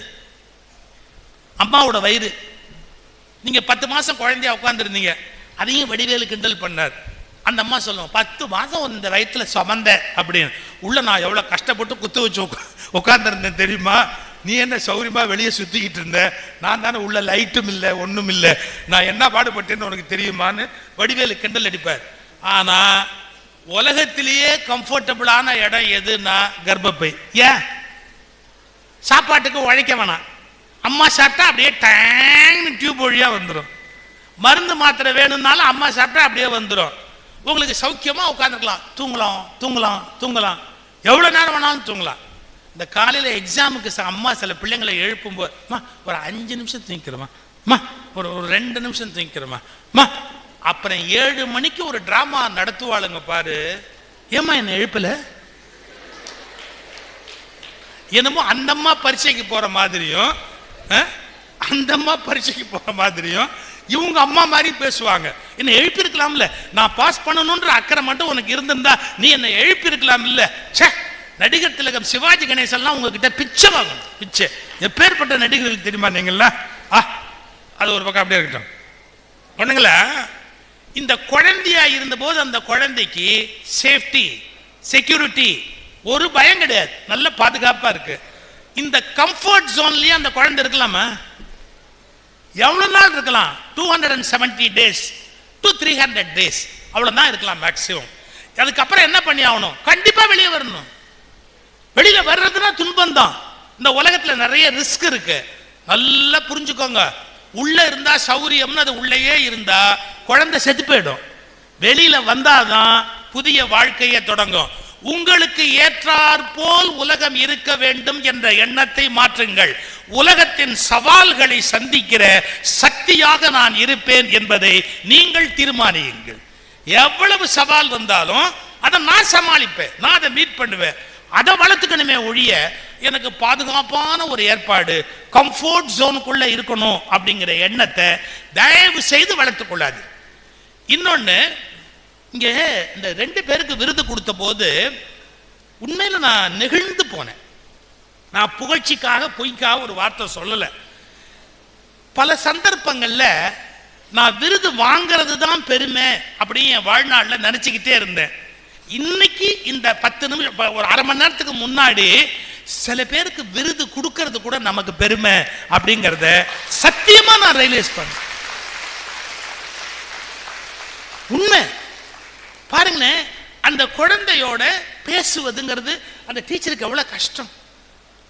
அம்மாவோட வயிறு. நீங்க 10 மாசம் குழந்தையா உட்கார்ந்துருந்தீங்க, அதையும் வடிவேலு கிண்டல் பண்ணார். அந்த அம்மா சொல்லுவோம், 10 மாசம் இந்த வயிற்றுல சுமந்த அப்படின்னு. உள்ள நான் எவ்வளவு கஷ்டப்பட்டு குத்து வச்சு உட்கார்ந்துருந்தேன் தெரியுமா? நீ என்ன சௌரியமா வெளியே சுத்திக்கிட்டு இருந்த? நான் தானே உள்ள லைட்டும் இல்லை ஒண்ணும் இல்லை, நான் என்ன பாடுபட்டேன்னு உனக்கு தெரியுமான்னு வடிவேலு கிண்டல் அடிப்பார். ஆனா உலகத்திலேயே கம்ஃபர்டபுளான இடம் எதுன்னா கர்ப்பப்பை. ஏன்? சாப்பாட்டுக்கு உழைக்க வேணாம். அம்மா சாப்பிட்டா அப்படியே டேங்னு டியூப் வழியா வந்துடும். மருந்து மாத்திரை வேணும்னாலும் அம்மா சாப்பிட்டா அப்படியே வந்துடும். உங்களுக்கு சௌக்கியமா உட்காந்துருக்கலாம், தூங்கலாம் தூங்கலாம் தூங்கலாம், எவ்வளவு நேரம் வேணாலும் தூங்கலாம். இந்த காலையில எக்ஸாமுக்கு அம்மா சில பிள்ளைங்களை எழுப்பும்போது, ஒரு 5 நிமிஷம் தூங்கிக்கிறோமா, ஒரு 2 நிமிஷம் தூங்கிக்கிறோமா, அப்புறம் 7 மணிக்கு ஒரு டிராமா நடத்துவாளுங்க பாரு. ஏமா என்ன எழுப்பல? என்னமோ அந்த அம்மா பரீட்சைக்கு போற மாதிரியும் அந்த அம்மா பரீட்சைக்கு போற மாதிரியும் இவங்க அம்மா மாதிரி பேசுவாங்க. என்ன எழுப்பி இருக்கலாம்ல, நான் பாஸ் பண்ணணும்ன்ற அக்கறை மட்டும் உனக்கு இருந்திருந்தா நீ என்ன எழுப்பி இருக்கலாம் இல்ல. நடிகர் திலகம் சிவாஜி கணேசன்லாம் உங்ககிட்ட பிச்சை வாங்கணும். பிச்சை எப்பேற்பட்ட நடிகர்களுக்கு தெரியுமா நீங்களா? அது ஒரு பக்கம் அப்படியே இருக்கட்டும். ஒண்ணுங்களா, இந்த குழந்தையா இருந்த போது அந்த குழந்தைக்கு சேஃப்டி செக்யூரிட்டி ஒரு பயம் கிடையாது, நல்ல பாதுகாப்பா இருக்கு. இந்த கம்ஃபர்ட் ஜோன்லயே அந்த குழந்தை இருக்கலாமா? எவ்வளவு நாள் இருக்கலாம்? 270 days to 300 days அவ்வளவுதான் இருக்கலாம் மேக்சிமம். அதுக்கப்புறம் என்ன பண்ணி ஆகணும்? கண்டிப்பா வெளியே வரணும். வெளியில வர்றதுன்னா துன்பம் தான். இந்த உலகத்துல நிறைய ரிஸ்க் இருக்கு, நல்லா புரிஞ்சுக்கோங்க. உள்ள இருந்தா சௌரியம்னு அது உள்ளேயே இருந்தா குழந்தை செத்து போயிடும். வெளியில வந்தாதான் புதிய வாழ்க்கையை தொடங்கும். உங்களுக்கு ஏற்றார் போல் உலகம் இருக்க வேண்டும் என்ற எண்ணத்தை மாற்றுங்கள். உலகத்தின் சவால்களை சந்திக்கிற சக்தியாக நான் இருப்பேன் என்பதை நீங்கள் தீர்மானியுங்கள். எவ்வளவு சவால் வந்தாலும் அதை நான் சமாளிப்பேன், நான் அதை மீட் பண்ணுவேன். அதை வளர்த்துக்கணுமே ஒழிய எனக்கு பாதுகாப்பான ஒரு ஏற்பாடு கம்ஃபர்ட் ஜோனுக்குள்ள இருக்கணும் அப்படிங்கிற எண்ணத்தை தயவு செய்து வளர்த்துக் கொள்ளாது. இன்னொன்னு, இங்க இந்த 2 பேருக்கு விருது கொடுத்த போது உண்மையில நான் நெகிழ்ந்து போனேன். நான் புகழ்ச்சிக்காக பொய்க்காக ஒரு வார்த்தை சொல்லல. பல சந்தர்ப்பங்கள்ல நான் விருது வாங்கிறது தான் பெருமை அப்படின்னு என் வாழ்நாளில் நினைச்சுக்கிட்டே இருந்தேன். இன்னைக்கு இந்த 10 நிமிஷம், ஒரு அரை மணி நேரத்துக்கு முன்னாடி சில பேருக்கு விருது கொடுக்கறது கூட நமக்கு பெருமை அப்படிங்கறத சத்தியமா நான் ரியலைஸ் பண்ணேன். உண்மை பாருங்களேன், அந்த குழந்தையோட பேசுவதுங்கிறது அந்த டீச்சருக்கு எவ்வளவு கஷ்டம்.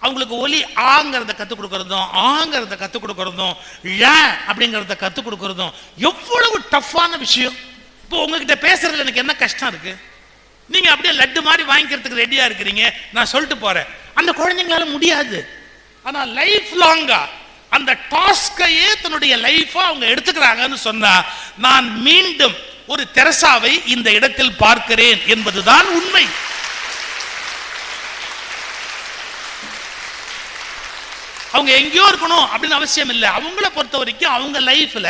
அவங்களுக்கு ஒலி ஆங்கிறத கற்றுக் கொடுக்கறதும் ஆங்கிறத கற்றுக் கொடுக்கறதும் அப்படிங்கிறத கற்றுக் கொடுக்கறதும் எவ்வளவு டஃப்பான விஷயம். இப்போ உங்ககிட்ட பேசுறதுல எனக்கு என்ன கஷ்டம் இருக்கு? நீங்க அப்படியே லட்டு மாதிரி வாங்கிக்கிறதுக்கு ரெடியா இருக்கிறீங்க, நான் சொல்லிட்டு போறேன். அந்த குழந்தைங்களால முடியாது. ஆனா லைஃப் லாங்கா அந்த டாஸ்கையே தன்னுடைய லைஃபா அவங்க எடுத்துக்கிறாங்கன்னு சொன்னா, நான் மீண்டும் ஒரு தெரசாவை இந்த இடத்தில் பார்க்கிறேன் என்பதுதான் உண்மை. அவங்க எங்கேயோ இருக்கணும் அப்படின்னு அவசியம் இல்லை. அவங்கள பொறுத்த வரைக்கும் அவங்க லைஃப்ல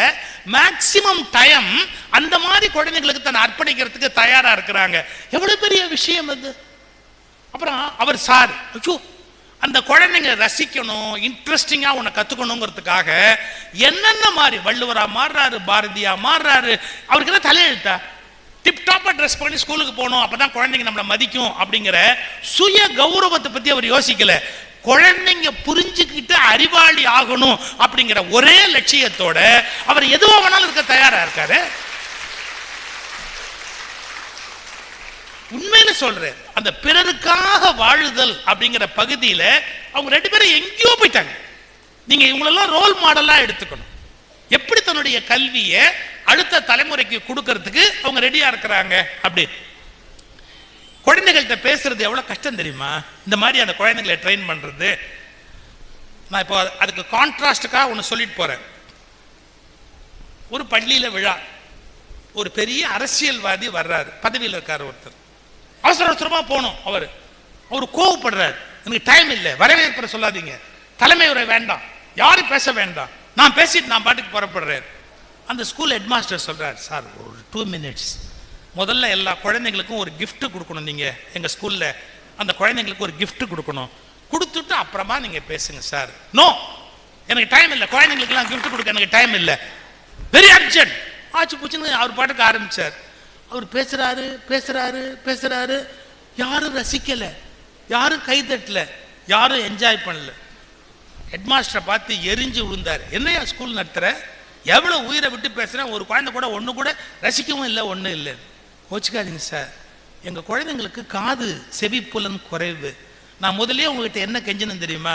மேக்சிமம் டைம் அந்த மாதிரி குழந்தைங்களுக்கு தன்னை அர்ப்பணிக்கிறதுக்கு தயாரா இருக்கிறாங்க. எவ்வளவு பெரிய விஷயம் அது. அப்புறம் அவர் சார் அந்த குழந்தைங்க ரசிக்கணும், இன்ட்ரெஸ்டிங்கா உன்னை கத்துக்கணுங்கிறதுக்காக என்னென்ன மாதிரி வள்ளுவரா மாறுறாரு, பாரதியா மாறுறாரு. அவருக்கு என்ன தலையெழுத்தா? டிப்டாப்பா ட்ரெஸ் பண்ணி ஸ்கூலுக்கு போகணும், அப்பதான் குழந்தைங்க நம்மளை மதிக்கும் அப்படிங்கிற சுய கௌரவத்தை பத்தி அவர் யோசிக்கல. குழந்தைங்க புரிஞ்சுக்கிட்டு அறிவாளி ஆகணும் அப்படிங்கிற ஒரே லட்சியத்தோட அவர் எதுவோ வேணாலும் இருக்க தயாரா இருக்காரு. உண்மையில சொல்றேன், அந்த பிறருக்காக வாழுதல் அப்படிங்கிற பகுதியில அவங்க ரெண்டு பேரும் எங்கேயோ போயிட்டாங்க. நீங்க இவங்களெல்லாம் ரோல் மாடலா எடுத்துக்கணும். எப்படி தன்னுடைய கல்வியை அடுத்த தலைமுறைக்கு கொடுக்கறதுக்கு அவங்க ரெடியா இருக்கிறாங்க. அப்படி குழந்தைகள்கிட்ட பேசுறது எவ்வளவு கஷ்டம் தெரியுமா? இந்த மாதிரி அந்த குழந்தைகளை ட்ரெயின் பண்றது. நான் இப்போ அதுக்கு கான்ட்ராஸ்டுக்காக ஒன்று சொல்லிட்டு போறேன். ஒரு பள்ளியில விழா, ஒரு பெரிய அரசியல்வாதி வர்றாரு, பதவியில் இருக்காரு ஒருத்தர். அவசர அவசரமா போகணும். அவர் கோவப்படுறாரு, எனக்கு டைம் இல்லை, வரவேற்புற சொல்லாதீங்க, தலைமை உரை வேண்டாம், யாரும் பேச வேண்டாம், நான் பேசிட்டு நான் பாட்டுக்கு புறப்படுறேன். அந்த ஸ்கூல் ஹெட்மாஸ்டர் சொல்றாரு, சார் ஒரு 2 minutes, முதல்ல எல்லா குழந்தைங்களுக்கும் ஒரு கிஃப்ட் கொடுக்கணும். நீங்க எங்க ஸ்கூல்ல அந்த குழந்தைங்களுக்கு ஒரு கிஃப்ட் கொடுக்கணும், கொடுத்துட்டு அப்புறமா நீங்க பேசுங்க சார். நோ, எனக்கு டைம் இல்லை, குழந்தைங்களுக்கு எல்லாம் கிஃப்ட் கொடுக்க எனக்கு டைம் இல்லை, வெரி அர்ஜென்ட். ஆச்சு பூச்சுன்னு அவர் பாட்டுக்கு ஆரம்பிச்சார். அவர் பேசுறாரு பேசுறாரு பேசுறாரு, யாரும் ரசிக்கல, யாரும் கைதட்டல, யாரும் என்ஜாய் பண்ணல. ஹெட்மாஸ்டரை பார்த்து எரிஞ்சு விழுந்தார். என்னையா ஸ்கூல் நடத்துற, எவ்வளவு உயிரை விட்டு பேசுறேன், ஒரு குழந்தை கூட ஒண்ணு கூட ரசிக்கவும் இல்லை, ஒன்றும் இல்லை. கோச்சுக்காதீங்க சார், எங்க குழந்தைங்களுக்கு காது செவிப்புலன் குறைவு. நான் முதலே உங்ககிட்ட என்ன கெஞ்சணும் தெரியுமா?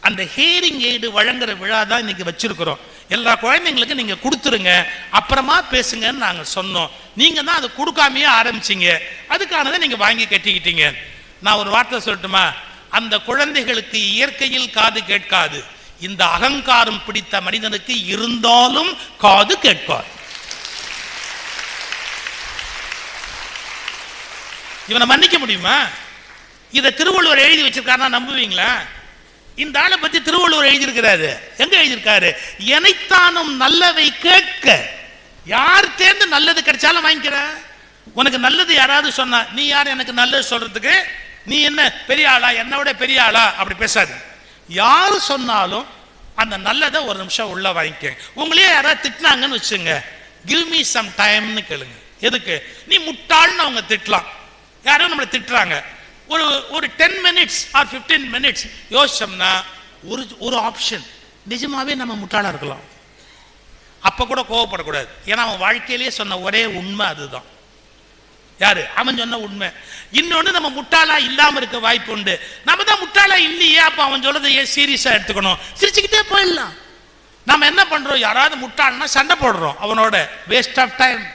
அந்த ஹியரிங் எய்டு வழங்குற விழா தான் இன்னைக்கு வச்சிருக்கிறோம், எல்லா குழந்தைங்களுக்கும் நீங்க கொடுத்துருங்க, அப்புறமா பேசுங்கன்னு நாங்க சொன்னோம். நீங்க தான் அதை கொடுக்காமையே ஆரம்பிச்சீங்க, அதுக்கானதை நீங்க வாங்கி கட்டிக்கிட்டீங்க. நான் ஒரு வார்த்தை சொல்லட்டுமா? அந்த குழந்தைகளுக்கு இயற்கையில் காது கேட்காது, இந்த அகங்காரம் பிடித்த மனிதனுக்கு இருந்தாலும் காது கேட்காது. இவனை மன்னிக்க முடியுமா? இதை திருவள்ளுவர் எழுதி வச்சிருக்காருன்னா நம்புவீங்களா? இந்த ஆளை பத்தி திருவள்ளுவர் எழுதியிருக்கிறாரு. எங்க எழுதியிருக்காரு? எனைத்தானும் நல்லவை கேட்க. யார் தேர்ந்து நல்லது கிடைச்சாலும் வாங்கிக்கிற. உனக்கு நல்லது யாராவது சொன்னா, நீ யார் எனக்கு நல்லது சொல்றதுக்கு? நீ என்ன பெரிய ஆளா, என்னோட பெரிய ஆளா? அப்படி பேசாது. யாரு சொன்னாலும் அந்த நல்லதை ஒரு நிமிஷம் உள்ள வாங்கிக்க. உங்களையே யாராவது திட்டினாங்கன்னு வச்சுங்க, கிவ் மீ சம் டைம்னு கேளுங்க. எதுக்கு? நீ முட்டாள்னு அவங்க திட்டலாம். யாரும் நம்மளை திட்டுறாங்க, ஒரு 10 minutes or 15 minutes யோசிச்சோம்னா ஒரு ஆப்ஷன், நிஜமாவே நம்ம முட்டாளா இருக்கலாம். அப்ப கூட கோவப்படக்கூடாது, ஏன்னா அவன் வாழ்க்கையிலேயே சொன்ன ஒரே உண்மை அதுதான். யாரு? அவன் சொன்ன உண்மை. இன்னொன்னு, நம்ம முட்டாளா இல்லாம இருக்க வாய்ப்பு உண்டு. நம்ம தான் முட்டாளா இல்லையே, அப்ப அவன் சொல்றதை ஏன் சீரியஸா எடுத்துக்கணும்? சிரிச்சுக்கிட்டே போயிடலாம். நாம என்ன பண்றோம்? யாராவது முட்டாள்னா சண்டை போடுறோம் அவனோட, வேஸ்ட் ஆஃப் டைம்.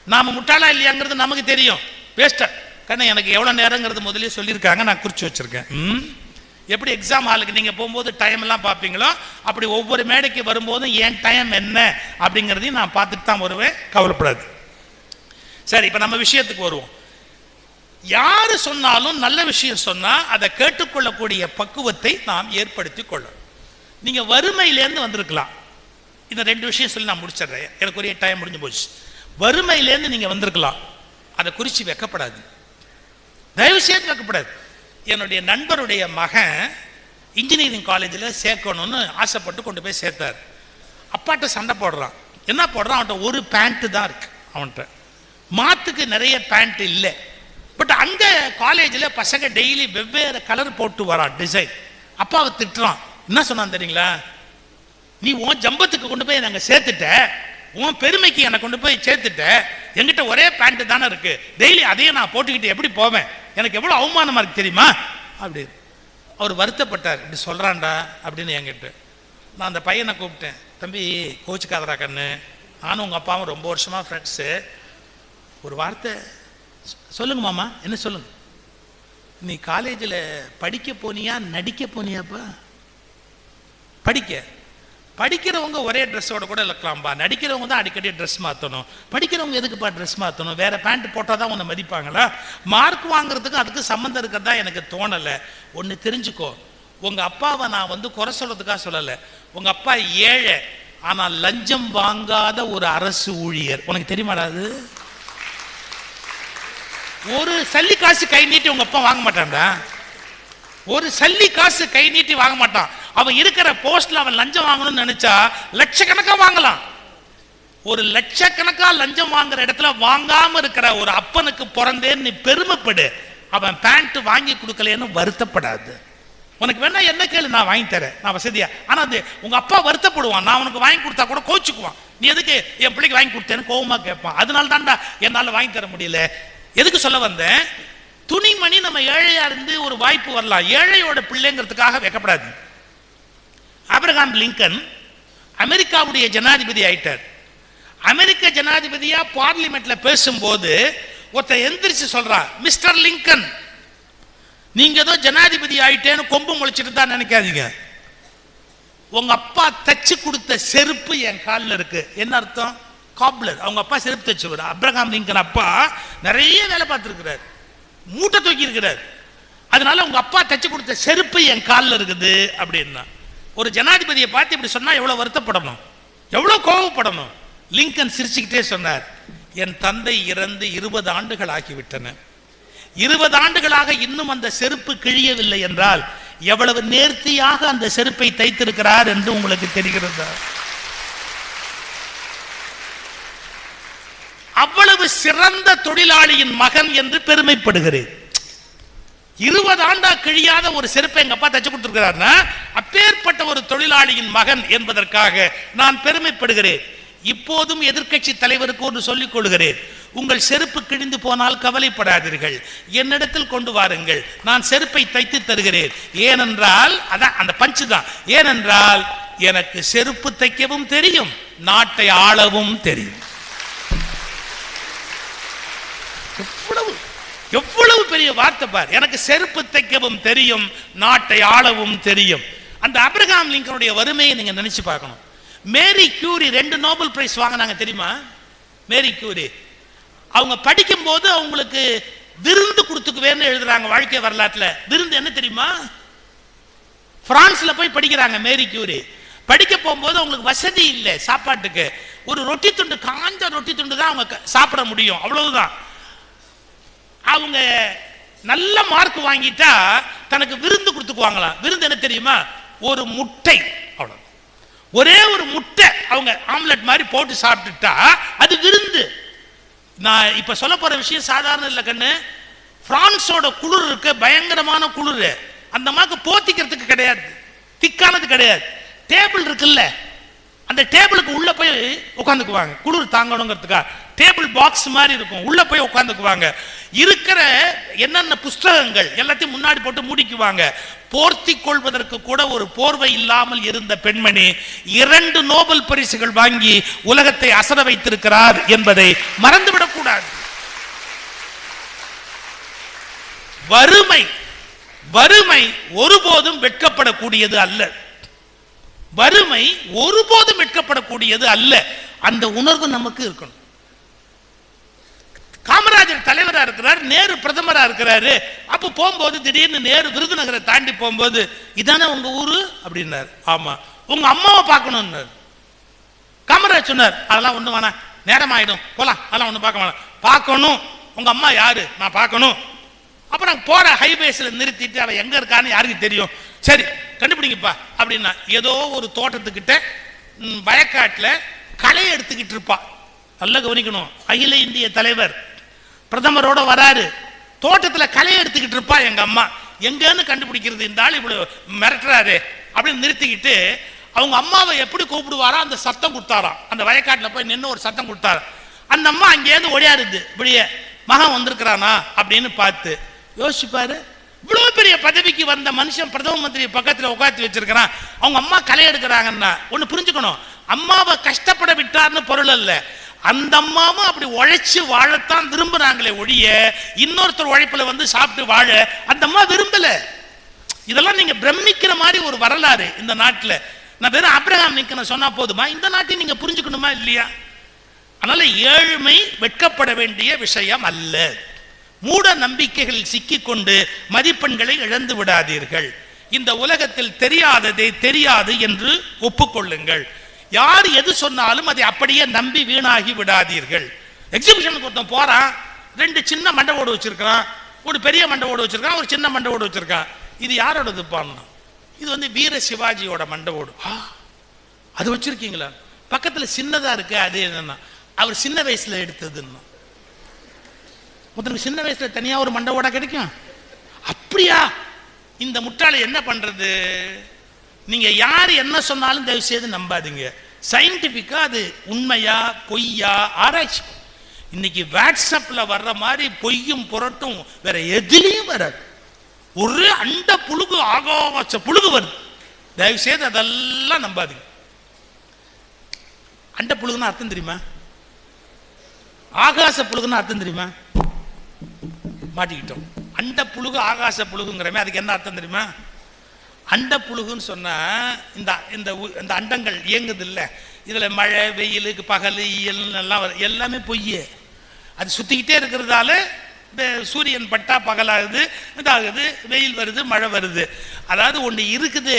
நாம முட்டாளா இல்லையாங்கிறது நமக்கு தெரியும், வேஸ்ட். கண்ணா எனக்கு எவ்வளவு நேரங்கிறது முதலே சொல்லியிருக்காங்க, நான் குறிச்சு வச்சிருக்கேன். எப்படி எக்ஸாம் ஹாலுக்கு நீங்க போகும்போது டைம் எல்லாம் பார்ப்பீங்களோ, அப்படி ஒவ்வொரு மேடைக்கு வரும்போதும் என் டைம் என்ன அப்படிங்கிறதையும் நான் பார்த்துட்டு தான் வருவேன், கவலைப்படாது. சரி, இப்ப நம்ம விஷயத்துக்கு வருவோம். யாரு சொன்னாலும் நல்ல விஷயம் சொன்னா அதை கேட்டுக்கொள்ளக்கூடிய பக்குவத்தை நாம் ஏற்படுத்தி கொள்ளணும். நீங்க வறுமையிலேருந்து வந்திருக்கலாம். இந்த 2 விஷயம் சொல்லி நான் முடிச்சிடுறேன், எனக்கு ஒரே டைம் முடிஞ்சு போச்சு. வறுமையிலேருந்து நீங்க வந்திருக்கலாம், அதை குறிச்சு வைக்கப்படாது, தயவு செய்து வைக்கப்படாது. என்னுடைய நண்பருடைய மகன் இன்ஜினியரிங் காலேஜில் சேர்க்கணும்னு ஆசைப்பட்டு கொண்டு போய் சேர்த்தார். அப்பாட்ட சண்டை போடுறான். என்ன போடுறான்? அவன்கிட்ட ஒரு பேண்ட் தான் இருக்கு, அவன்கிட்ட மாத்துக்கு நிறைய பேண்ட் இல்லை. பட் அங்க காலேஜில் பசங்க டெய்லி வெவ்வேறு கலர் போட்டு வரான், டிசைன். அப்பாவை திட்டுறான். என்ன சொன்னான் தெரியுங்களா? நீ உன் ஜம்பத்துக்கு கொண்டு போய் நாங்கள் சேர்த்துட்ட, உன் பெருமைக்கு என்னை கொண்டு போய் சேர்த்துட்ட, என்கிட்ட ஒரே பேண்ட் தானே இருக்கு, டெய்லி அதையே நான் போட்டுக்கிட்டு எப்படி போவேன், எனக்கு எவ்வளவு அவமானமா இருக்கு தெரியுமா அப்படின்னு அவர் வருத்தப்பட்டார். இப்படி சொல்றான்டா அப்படின்னு என்கிட்ட. நான் அந்த பையனை கூப்பிட்டேன், தம்பி கோச்சுக்காதரா கண்ணு, நானும் உங்க அப்பாவும் ரொம்ப வருஷமா ஃப்ரெண்ட்ஸு, ஒரு வார்த்தை சொல்லுங்க மாமா. என்ன சொல்லுங்க? நீ காலேஜில் படிக்க போனியா நடிக்க போனியாப்பா? படிக்கிறவங்க ஒரே ட்ரெஸ்ஸோட கூட இருக்கலாம்பா, நடிக்கிறவங்க தான் அடிக்கடி ட்ரெஸ் மாற்றணும். படிக்கிறவங்க எதுக்குப்பா ட்ரெஸ் மாற்றணும்? வேற பேண்ட் போட்டால் தான் உன்னை மதிப்பாங்களா? மார்க் வாங்குறதுக்கு அதுக்கு சம்மந்தம் இருக்கிறதா எனக்கு தோணலை. ஒன்று தெரிஞ்சுக்கோ, உங்க அப்பாவை நான் குறை சொல்றதுக்காக சொல்லலை. உங்க அப்பா ஏழை, ஆனால் லஞ்சம் வாங்காத ஒரு அரசு ஊழியர். உனக்கு தெரியுமாடா அது? ஒரு சல்லி காசு கை நீட்டி உங்க அப்பா வாங்க மாட்டான்டா. ஒரு சல்லி காசு கை நீட்டி வாங்க மாட்டான். அவன் இருக்கிற போஸ்ட்ல அவன் லஞ்சம் வாங்கணும்னு நினைச்சா லட்சக்கணக்கா வாங்கலாம். ஒரு லட்சக்கணக்கா லஞ்சம் வாங்குற இடத்துல வாங்காம இருக்கிற ஒரு அப்பனுக்கு பிறந்தேன்னு நீ பெருமைப்படு. அவன் பேண்ட் வாங்கி கொடுக்கலன்னு வருத்தப்படாது. உனக்கு வேணா என்ன கேளு, நான் வாங்கி தரேன், நான் வசதியா. ஆனா அது உங்க அப்பா வருத்தப்படுவான். நான் உனக்கு வாங்கி கொடுத்தா கூட கோச்சுக்குவான். நீ எதுக்கு என் பிள்ளைக்கு வாங்கி கொடுத்தேன்னு கோவமா கேட்பான். அதனால தான்டா என்னால வாங்கி தர முடியல. எதுக்கு சொல்ல வந்தேன்? துணிமணி நம்ம ஏழையா இருந்து ஒரு வாய்ப்பு வரலாம், ஏழையோட பிள்ளைங்கிறதுக்காக வைக்கப்படாது. ஆபிரகாம் லிங்கன் அமெரிக்காவுடைய ஜனாதிபதி ஆயிட்டார். அமெரிக்க ஜனாதிபதியா பார்லிமெண்ட்ல பேசும்போது ஒருத்தர் எந்திரிச்சு சொல்றா, மிஸ்டர் லிங்கன், நீங்க ஏதோ ஜனாதிபதி ஆயிட்டேன்னு கொம்பு முளைச்சிட்டு தான் நினைக்காதீங்க. உங்க அப்பா தச்சு கொடுத்த செருப்பு என் காலில் இருக்கு. என்ன அர்த்தம்? காப்லர். அவங்க அப்பா செருப்பு தச்சவர். ஆபிரகாம் லிங்கன் அப்பா நிறைய வேலை பார்த்துருக்கிறார், மூட்டை தூக்கி இருக்கிறார். அதனால உங்க அப்பா தச்சு கொடுத்த செருப்பு என் காலில் இருக்குது அப்படின்னா ஒரு ஜனாதிபதியை பார்த்து இப்படி சொன்னா எவ்வளவு வருத்தப்படணும், எவ்வளவு கோபப்படணும். லிங்கன் சிரிச்சுக்கிட்டே சொன்னார், என் தந்தை இறந்து 20 ஆண்டுகள் ஆகிவிட்டன. 20 ஆண்டுகளாக இன்னும் அந்த செருப்பு கிழியவில்லை என்றால் எவ்வளவு நேர்த்தியாக அந்த செருப்பை தைத்திருக்கிறார் என்று உங்களுக்கு தெரிகிறதா? அவ்வளவு சிறந்த தொழிலாளியின் மகன் என்று பெருமைப்படுகிறேன். 20 ஆண்டா கிழியாத ஒரு செருப்பை எங்க அப்பா தச்சு கொடுத்திருக்கிறார்னா அப்பேற்பட்ட ஒரு தொழிலாளியின் மகன் என்பதற்காக நான் பெருமைப்படுகிறேன். இப்போதும் எதிர்க்கட்சி தலைவருக்கு ஒன்று சொல்லிக் கொள்கிறேன், உங்கள் செருப்பு கிழிந்து போனால் கவலைப்படாதீர்கள், என்னிடத்தில் கொண்டு வாருங்கள், நான் செருப்பை தைத்து தருகிறேன். ஏனென்றால் அதான் அந்த பஞ்சு தான், ஏனென்றால் எனக்கு செருப்பு தைக்கவும் தெரியும், நாட்டை ஆளவும் தெரியும். எவ்வளவு பெரிய வார்த்தை பார். எனக்கு செருப்பு தைக்கவும் தெரியும், நாட்டை ஆளவும் தெரியும். அந்த ஆபிரகாம் லிங்கனுடைய வறுமையை நீங்க நினைச்சு பார்க்கணும். மேரி கியூரி 2 நோபல் பிரைஸ் வாங்கினாங்க தெரியுமா? மேரி கியூரி அவங்க படிக்கும் போது அவங்களுக்கு விருந்து கொடுத்துக்குவேன்னு எழுதுறாங்க வாழ்க்கை வரலாற்றுல. விருந்து என்ன தெரியுமா? பிரான்ஸ்ல போய் படிக்கிறாங்க மேரி கியூரி. படிக்க போகும்போது அவங்களுக்கு வசதி இல்லை சாப்பாட்டுக்கு. ஒரு ரொட்டி துண்டு, காஞ்ச ரொட்டி துண்டு தான் அவங்க சாப்பிட முடியும், அவ்வளவுதான். அவங்க நல்ல மார்க் வாங்கிட்டா தனக்கு விருந்து கொடுத்துக்குவாங்களாம். விருந்து என்ன தெரியுமா? ஒரு முட்டை, அவ்வளவு. ஒரே ஒரு முட்டை அவங்க ஆம்லெட் மாதிரி போட்டு சாப்பிட்டுட்டா அது விருந்து. நான் இப்ப சொல்ல போற விஷயம் சாதாரண இல்லை கண்ணு. பிரான்ஸோட குளிர் இருக்கு, பயங்கரமான குளிர். அந்த மாதிரி போத்திக்கிறதுக்கு கிடையாது, திக்கானது கிடையாது. டேபிள் இருக்குல்ல, அந்த டேபிளுக்கு உள்ள போய் உட்காந்துக்குவாங்க குளிர் தாங்கணுங்கிறதுக்காக. டேபிள் பாக்ஸ் மாதிரி இருக்கும், உள்ள போய் உட்காந்துக்குவாங்க. இருக்கிற என்னென்ன புஸ்தகங்கள் எல்லாத்தையும் முன்னாடி போட்டு மூடிக்குவாங்க. போர்த்தி கொள்வதற்கு கூட ஒரு போர்வை இல்லாமல் இருந்த பெண்மணி 2 நோபல் பரிசுகள் வாங்கி உலகத்தை அசர வைத்திருக்கிறார் என்பதை மறந்துவிடக் கூடாது. வறுமை வறுமை ஒருபோதும் வெட்கப்படக்கூடியது அல்ல. வறுமை ஒருபோதும் வெட்கப்படக்கூடியது அல்ல. அந்த உணர்வு நமக்கு இருக்கணும். காமராஜர் தலைவரா இருக்கிறார், நேரு பிரதமரா இருக்கிறாரு. அப்ப போகும்போது திடீர்னு நேரு விருதுநகரை தாண்டி போகும்போது, இதானே உங்க ஊரு அப்படின்னாரு. ஆமா. உங்க அம்மாவை பார்க்கணும். காமராஜர் சொன்னார், அதெல்லாம் ஒண்ணு வேணாம், நேரம் ஆயிடும், போலாம், அதெல்லாம் ஒண்ணு பார்க்க வேணாம். பார்க்கணும். உங்க அம்மா யாரு? நான் பார்க்கணும். அப்புறம் போற ஹைவேஸ்ல நிறுத்திட்டு அவ எங்க இருக்கான்னு யாருக்கு தெரியும்? சரி கண்டுபிடிங்கப்பா அப்படின்னா ஏதோ ஒரு தோட்டத்துக்கிட்ட வயக்காட்டுல களை எடுத்துக்கிட்டு இருப்பா. நல்லா கவனிக்கணும். அகில இந்திய தலைவர் பிரதமரோட வராரு, தோட்டத்துல களை எடுத்துக்கிட்டு இருப்பா எங்க அம்மா. எங்கன்னு கண்டுபிடிக்கிறது, இந்த ஆள் இவ்வளவு மிரட்டுறாரு அப்படின்னு நிறுத்திக்கிட்டு அவங்க அம்மாவை எப்படி கூப்பிடுவாரா அந்த சத்தம் கொடுத்தாராம். அந்த வயக்காட்டுல போய் நின்று ஒரு சத்தம் கொடுத்தாரு. அந்த அம்மா அங்கேயிருந்து ஓடியாருது, இப்படியே மகன் வந்திருக்கிறானா அப்படின்னு பார்த்து. யோசிப்பாரு, இவ்வளவு பெரிய பதவிக்கு வந்த மனுஷன் பிரதம மந்திரி பக்கத்துல உட்காந்து வச்சிருக்கிறான், அவங்க அம்மா களை எடுக்கிறாங்கன்னா ஒண்ணு புரிஞ்சுக்கணும், அம்மாவை கஷ்டப்பட விட்டார்னு பொருள் அல்ல, அந்த அம்மாவும் அப்படி உழைச்சு வாழத்தான் விரும்புறாங்களே ஒழிய இன்னொருத்தர் உழைப்புல வந்து சாப்பிட்டு வாழ அந்த அம்மா விரும்பல. இதெல்லாம் நீங்க பிரமிக்கிற மாதிரி ஒரு வரலாறு இந்த நாட்டில். நான் வெறும் ஆபிரகாம் லிங்கன் சொன்னா போதுமா? இந்த நாட்டை நீங்க புரிஞ்சுக்கணுமா இல்லையா? அதனால ஏழ்மை வெட்கப்பட வேண்டிய விஷயம் அல்ல. மூட நம்பிக்கைகளில் சிக்கிக்கொண்டு மதிப்பெண்களை இழந்து விடாதீர்கள். இந்த உலகத்தில் தெரியாததை தெரியாது என்று ஒப்புக்கொள்ளுங்கள். யார் எது சொன்னாலும் அதை அப்படியே நம்பி வீணாகி விடாதீர்கள். எக்ஸிபிஷனுக்கு ஒருத்தன் போறான், 2 சின்ன மண்டபோடு வச்சிருக்கான், ஒரு பெரிய மண்டபோடு வச்சிருக்கான், ஒரு சின்ன மண்டபோடு வச்சிருக்கான். இது யாரோடது பாருங்க? இது வந்து வீர சிவாஜியோட மண்டபோடு. அது வச்சிருக்கீங்களா? பக்கத்துல சின்னதா இருக்கு, அது என்னன்னா அவர் சின்ன வயசுல எடுத்ததுன்னு. ஒருத்தருக்கு சின்ன வயசுல தனியா ஒரு மண்டபோட கிடைக்கும்? அப்படியா? இந்த முட்டாளை என்ன பண்றது? நீங்க யார் என்ன சொன்னாலும் தயவு செய்து நம்பாதீங்க. சயின்டிபிக்கா அது உண்மையா பொய்யா ஆராய்ச்சி. இன்னைக்கு வாட்ஸ்அப்ல வர்ற மாதிரி பொய்யும் புரட்டும் வேற எதுலையும் வராது. ஒரு அண்ட புழுகு ஆகாச புழுகு வருது, தயவு செய்து அதெல்லாம் நம்பாதீங்க. அண்ட புழுகுன்னு அர்த்தம் தெரியுமா? ஆகாச புழுகுன்னு அர்த்தம் தெரியுமா? மாட்டிக்கிட்டோம். அண்ட புழுகு ஆகாச புழுகுங்கிறமே அதுக்கு என்ன அர்த்தம் தெரியுமா? அண்ட புழுகுன்னு சொன்னா இந்த அண்டங்கள் இயங்குது இல்ல, இதுல மழை வெயிலுக்கு பகல் இயல் எல்லாம் எல்லாமே பொய்யே. அது சுத்திக்கிட்டே இருக்கிறதால சூரியன் பட்டா பகலாகுது, இதாகுது, வெயில் வருது, மழை வருது. அதாவது ஒன்று இருக்குது,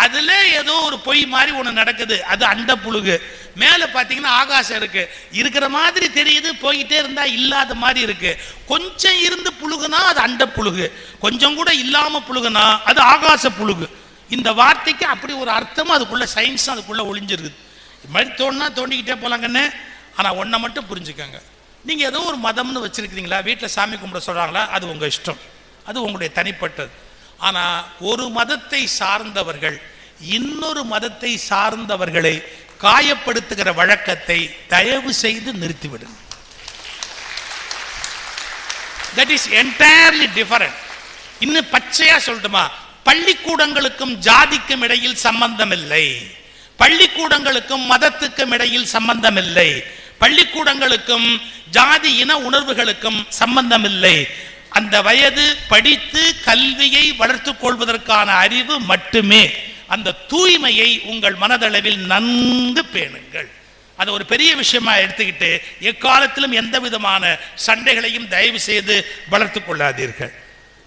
அதுல ஏதோ ஒரு பொய் மாதிரி ஒன்று நடக்குது, அது அண்ட புழுகு. மேலே பார்த்தீங்கன்னா ஆகாசம் இருக்கு, இருக்கிற மாதிரி தெரியுது, போயிட்டே இருந்தா இல்லாத மாதிரி இருக்கு. கொஞ்சம் இருந்து புழுகுனா அது அண்ட புழுகு, கொஞ்சம் கூட இல்லாம புழுகுனா அது ஆகாச புழுகு. இந்த வார்த்தைக்கு அப்படி ஒரு அர்த்தம் அதுக்குள்ள சயின்ஸ் அதுக்குள்ள ஒளிஞ்சிருக்குது. இது மாதிரி தோணுனா தோண்டிக்கிட்டே போலாங்கன்னு. ஆனா ஒன்றை மட்டும் புரிஞ்சுக்கங்க, நீங்க ஏதோ ஒரு மதம்னு வச்சிருக்கிறீங்களா, வீட்டில் சாமி கும்பிட சொல்றாங்களா, அது உங்க இஷ்டம், அது உங்களுடைய தனிப்பட்டது. ஆனா ஒரு மதத்தை சார்ந்தவர்கள் இன்னொரு மதத்தை சார்ந்தவர்களை காயப்படுத்துகிற வழக்கத்தை தயவு செய்து நிறுத்திவிடும். That is entirely different. இன்னும் பச்சையா சொல்லட்டுமா, பள்ளிக்கூடங்களுக்கும் ஜாதிக்கும் இடையில் சம்பந்தம் இல்லை, பள்ளிக்கூடங்களுக்கும் மதத்துக்கும் இடையில் சம்பந்தம் இல்லை, பள்ளிக்கூடங்களுக்கும் ஜாதி இன உணர்வுகளுக்கும் சம்பந்தம் இல்லை. அந்த வயது படித்து கல்வியை வளர்த்துக் கொள்வதற்கான அறிவு மட்டுமே. அந்த தூய்மையை உங்கள் மனதளவில் நன்கு பேணுங்கள். அதை ஒரு பெரிய விஷயமா எடுத்துக்கிட்டு எக்காலத்திலும் எந்த விதமான சண்டைகளையும் தயவு செய்து வளர்த்துக் கொள்ளாதீர்கள்.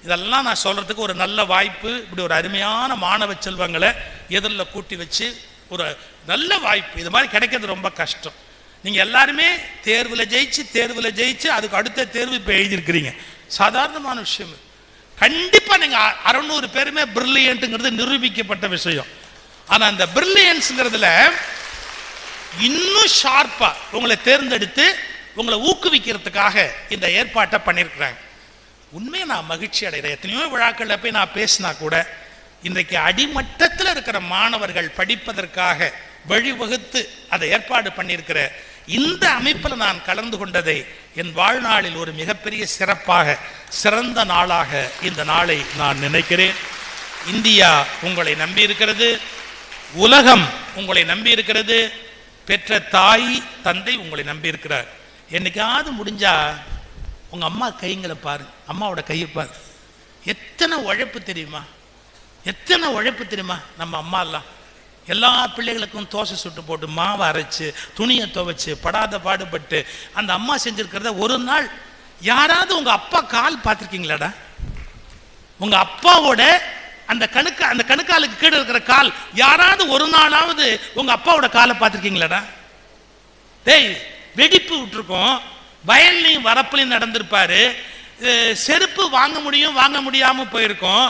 இதெல்லாம் நான் சொல்றதுக்கு ஒரு நல்ல வாய்ப்பு. இப்படி ஒரு அருமையான மாணவ செல்வங்களை எதிரில் கூட்டி வச்சு ஒரு நல்ல வாய்ப்பு, இது மாதிரி கிடைக்கிறது ரொம்ப கஷ்டம். நீங்க எல்லாருமே தேர்வில் ஜெயிச்சு அதுக்கு அடுத்த தேர்வு இப்போ எழுதியிருக்கிறீங்க, சாதாரணமான விஷயம். கண்டிப்பா நீங்க 600 பேருமே பிரில்லியன்ட்ங்கிறது நிரூபிக்கப்பட்ட விஷயம். ஆனா அந்த பிரில்லியன்ஸ்ங்கிறதுல இன்னும் ஷார்ப்பா உங்களை தேர்ந்தெடுத்து உங்களை ஊக்குவிக்கிறதுக்காக இந்த ஏற்பாட்டை பண்ணியிருக்கிறாங்க. உண்மையை நான் மகிழ்ச்சி அடைகிறேன். எத்தனையோ விழாக்கள்ல போய் நான் பேசினா கூட இன்றைக்கு அடிமட்டத்தில் இருக்கிற மாணவர்கள் படிப்பதற்காக வழிவகுத்து அதை ஏற்பாடு பண்ணியிருக்கிற இந்த அமைப்பில் நான் கலந்து கொண்டதை என் வாழ்நாளில் ஒரு மிகப்பெரிய சிறப்பாக சிறந்த நாளாக இந்த நாளை நான் நினைக்கிறேன். இந்தியா உங்களை நம்பி இருக்கிறது, உலகம் உங்களை நம்பி இருக்கிறது, பெற்ற தாய் தந்தை உங்களை நம்பி இருக்கிறார். என்னைக்காவது முடிஞ்சா உங்க அம்மா கைங்களை பாரு, அம்மாவோட கையை பாரு, எத்தனை உழைப்பு தெரியுமா, எத்தனை உழைப்பு தெரியுமா. நம்ம அம்மா எல்லாம் எல்லா பிள்ளைகளுக்கும் தோசை சுட்டு போட்டு மாவை அரைச்சு துணியை துவைச்சு படாத பாடுபட்டு அந்த அம்மா செஞ்சிருக்கிறத ஒரு நாள் யாராவது உங்க அப்பா கால் பார்த்துருக்கீங்களாடா? உங்க அப்பாவோட அந்த கணுக்காலுக்கு கீழே இருக்கிற கால் யாராவது ஒரு நாளாவது உங்க அப்பாவோட காலை பார்த்துருக்கீங்களாடா? டேய், வெடிப்பு விட்டுருக்கோம், வயல்லையும் வரப்புலையும் நடந்திருப்பாரு, செருப்பு வாங்க முடியாம போயிருக்கோம்.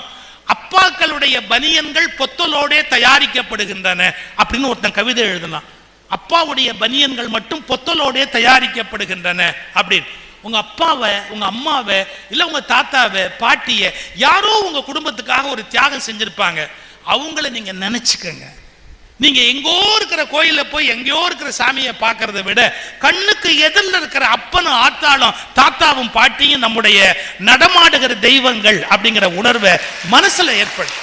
அப்பாக்களுடைய பனியன்கள் பொத்தலோட தயாரிக்கப்படுகின்றன அப்படின்னு ஒருத்தன் கவிதை எழுதினான். அப்பாவுடைய பனியன்கள் மட்டும் பொத்தலோட தயாரிக்கப்படுகின்றன அப்படின்னு. உங்க அப்பாவை, உங்க அம்மாவை, இல்ல உங்க தாத்தாவை, பாட்டிய யாரோ உங்க குடும்பத்துக்காக ஒரு தியாகம் செஞ்சிருப்பாங்க. அவங்கள நீங்க நினைச்சுக்கங்க. நீங்க எங்கோ இருக்கிற கோயில போய் எங்கேயோ இருக்கிற சாமியை பார்க்கறத விட கண்ணுக்கு எதிரில் இருக்கிற அப்பனும் ஆத்தாளும் தாத்தாவும் பாட்டியும் நம்முடைய நடமாடுகிற தெய்வங்கள் அப்படிங்கிற உணர்வை மனசுல ஏற்படும்.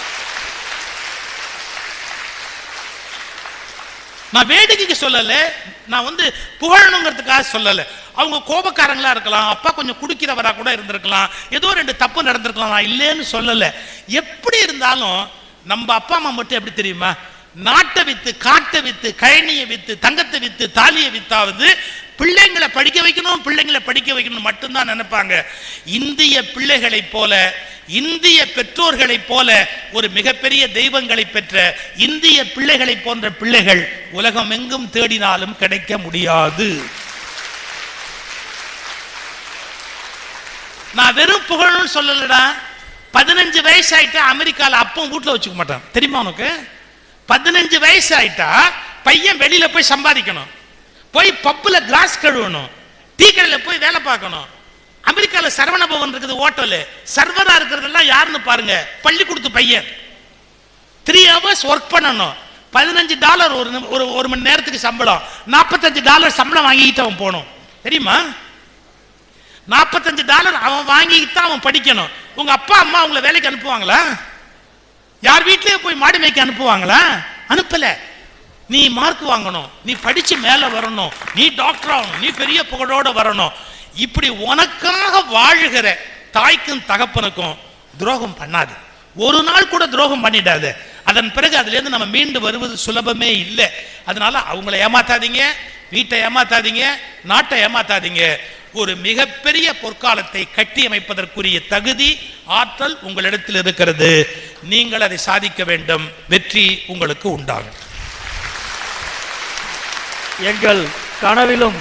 நான் வேடிக்கைக்கு சொல்லல, நான் புகழணுங்கிறதுக்காக சொல்லல. அவங்க கோபக்காரங்களா இருக்கலாம், அப்பா கொஞ்சம் குடிக்கிறவரா கூட இருந்திருக்கலாம், ஏதோ 2 தப்பு நடந்திருக்கலாம், நான் இல்லைன்னு சொல்லல. எப்படி இருந்தாலும் நம்ம அப்பா அம்மா மட்டும் எப்படி தெரியுமா, நாட்டை வித்து, காட்டை வித்து, கழனியை வித்து, தங்கத்தை வித்து, தாலியை வித்தாவது பிள்ளைங்களை படிக்க வைக்கணும், பிள்ளைங்களை படிக்க வைக்கணும் மட்டும்தான் நினைப்பாங்க. இந்திய பிள்ளைகளை போல, இந்திய பெற்றோர்களை போல ஒரு மிகப்பெரிய தெய்வங்களை பெற்ற இந்திய பிள்ளைகளை போன்ற பிள்ளைகள் உலகம் எங்கும் தேடினாலும் கிடைக்க முடியாது. நான் வெறும் புகழ்னு சொல்லலடா. 15 வயசு ஆயிட்டா அமெரிக்கால அப்பவும் வீட்டுல வச்சுக்க மாட்டான், தெரியுமா உனக்கு? 15 வயசு ஆயிட்டா பையன் வெளியில போய் சம்பாதிக்கணும், போய் பப்புல கிளாஸ் கழுவணும், டீ கடையில போய் வேலை பார்க்கணும். அமெரிக்கால சரவண பவன் இருக்குது, ஹோட்டல் சர்வரா இருக்கிறதெல்லாம் யாருன்னு பாருங்க, பள்ளிக்கூடத்து பையன். 3 hours ஒர்க் பண்ணணும், $15 ஒரு மணி நேரத்துக்கு சம்பளம், $45 சம்பளம் வாங்கிட்டு அவன் போகணும், தெரியுமா? $45 அவன் வாங்கிட்டு அவன் படிக்கணும். உங்க அப்பா அம்மா உங்களை வேலைக்கு அனுப்புவாங்களா? யார் வீட்லயே போய் மாடி மேய்க்க அனுப்புவாங்களா? அனுப்பல. நீ மார்க் வாங்கணும், நீ படிச்சு மேல வரணும், நீ டாக்டர் ஆகணும், நீ பெரிய புகழோட வரணும். இப்படி உனக்காக வாழுகிற தாய்க்கும் தகப்பனுக்கும் துரோகம் பண்ணாது. ஒரு நாள் கூட துரோகம் பண்ணிடாது. அதன் பிறகு அதுல இருந்து நம்ம மீண்டு வருவது சுலபமே இல்லை. அதனால அவங்களை ஏமாத்தாதீங்க, வீட்டை ஏமாத்தாதீங்க, நாட்டை ஏமாத்தாதீங்க. ஒரு மிகப்பெரிய பொற்காலத்தை கட்டி அமைப்பதற்குரிய தகுதி, ஆற்றல் உங்களிடத்தில் இருக்கிறது. நீங்கள் அதை சாதிக்க வேண்டும். வெற்றி உங்களுக்கு உண்டாகும். எங்கள் கனவிலும்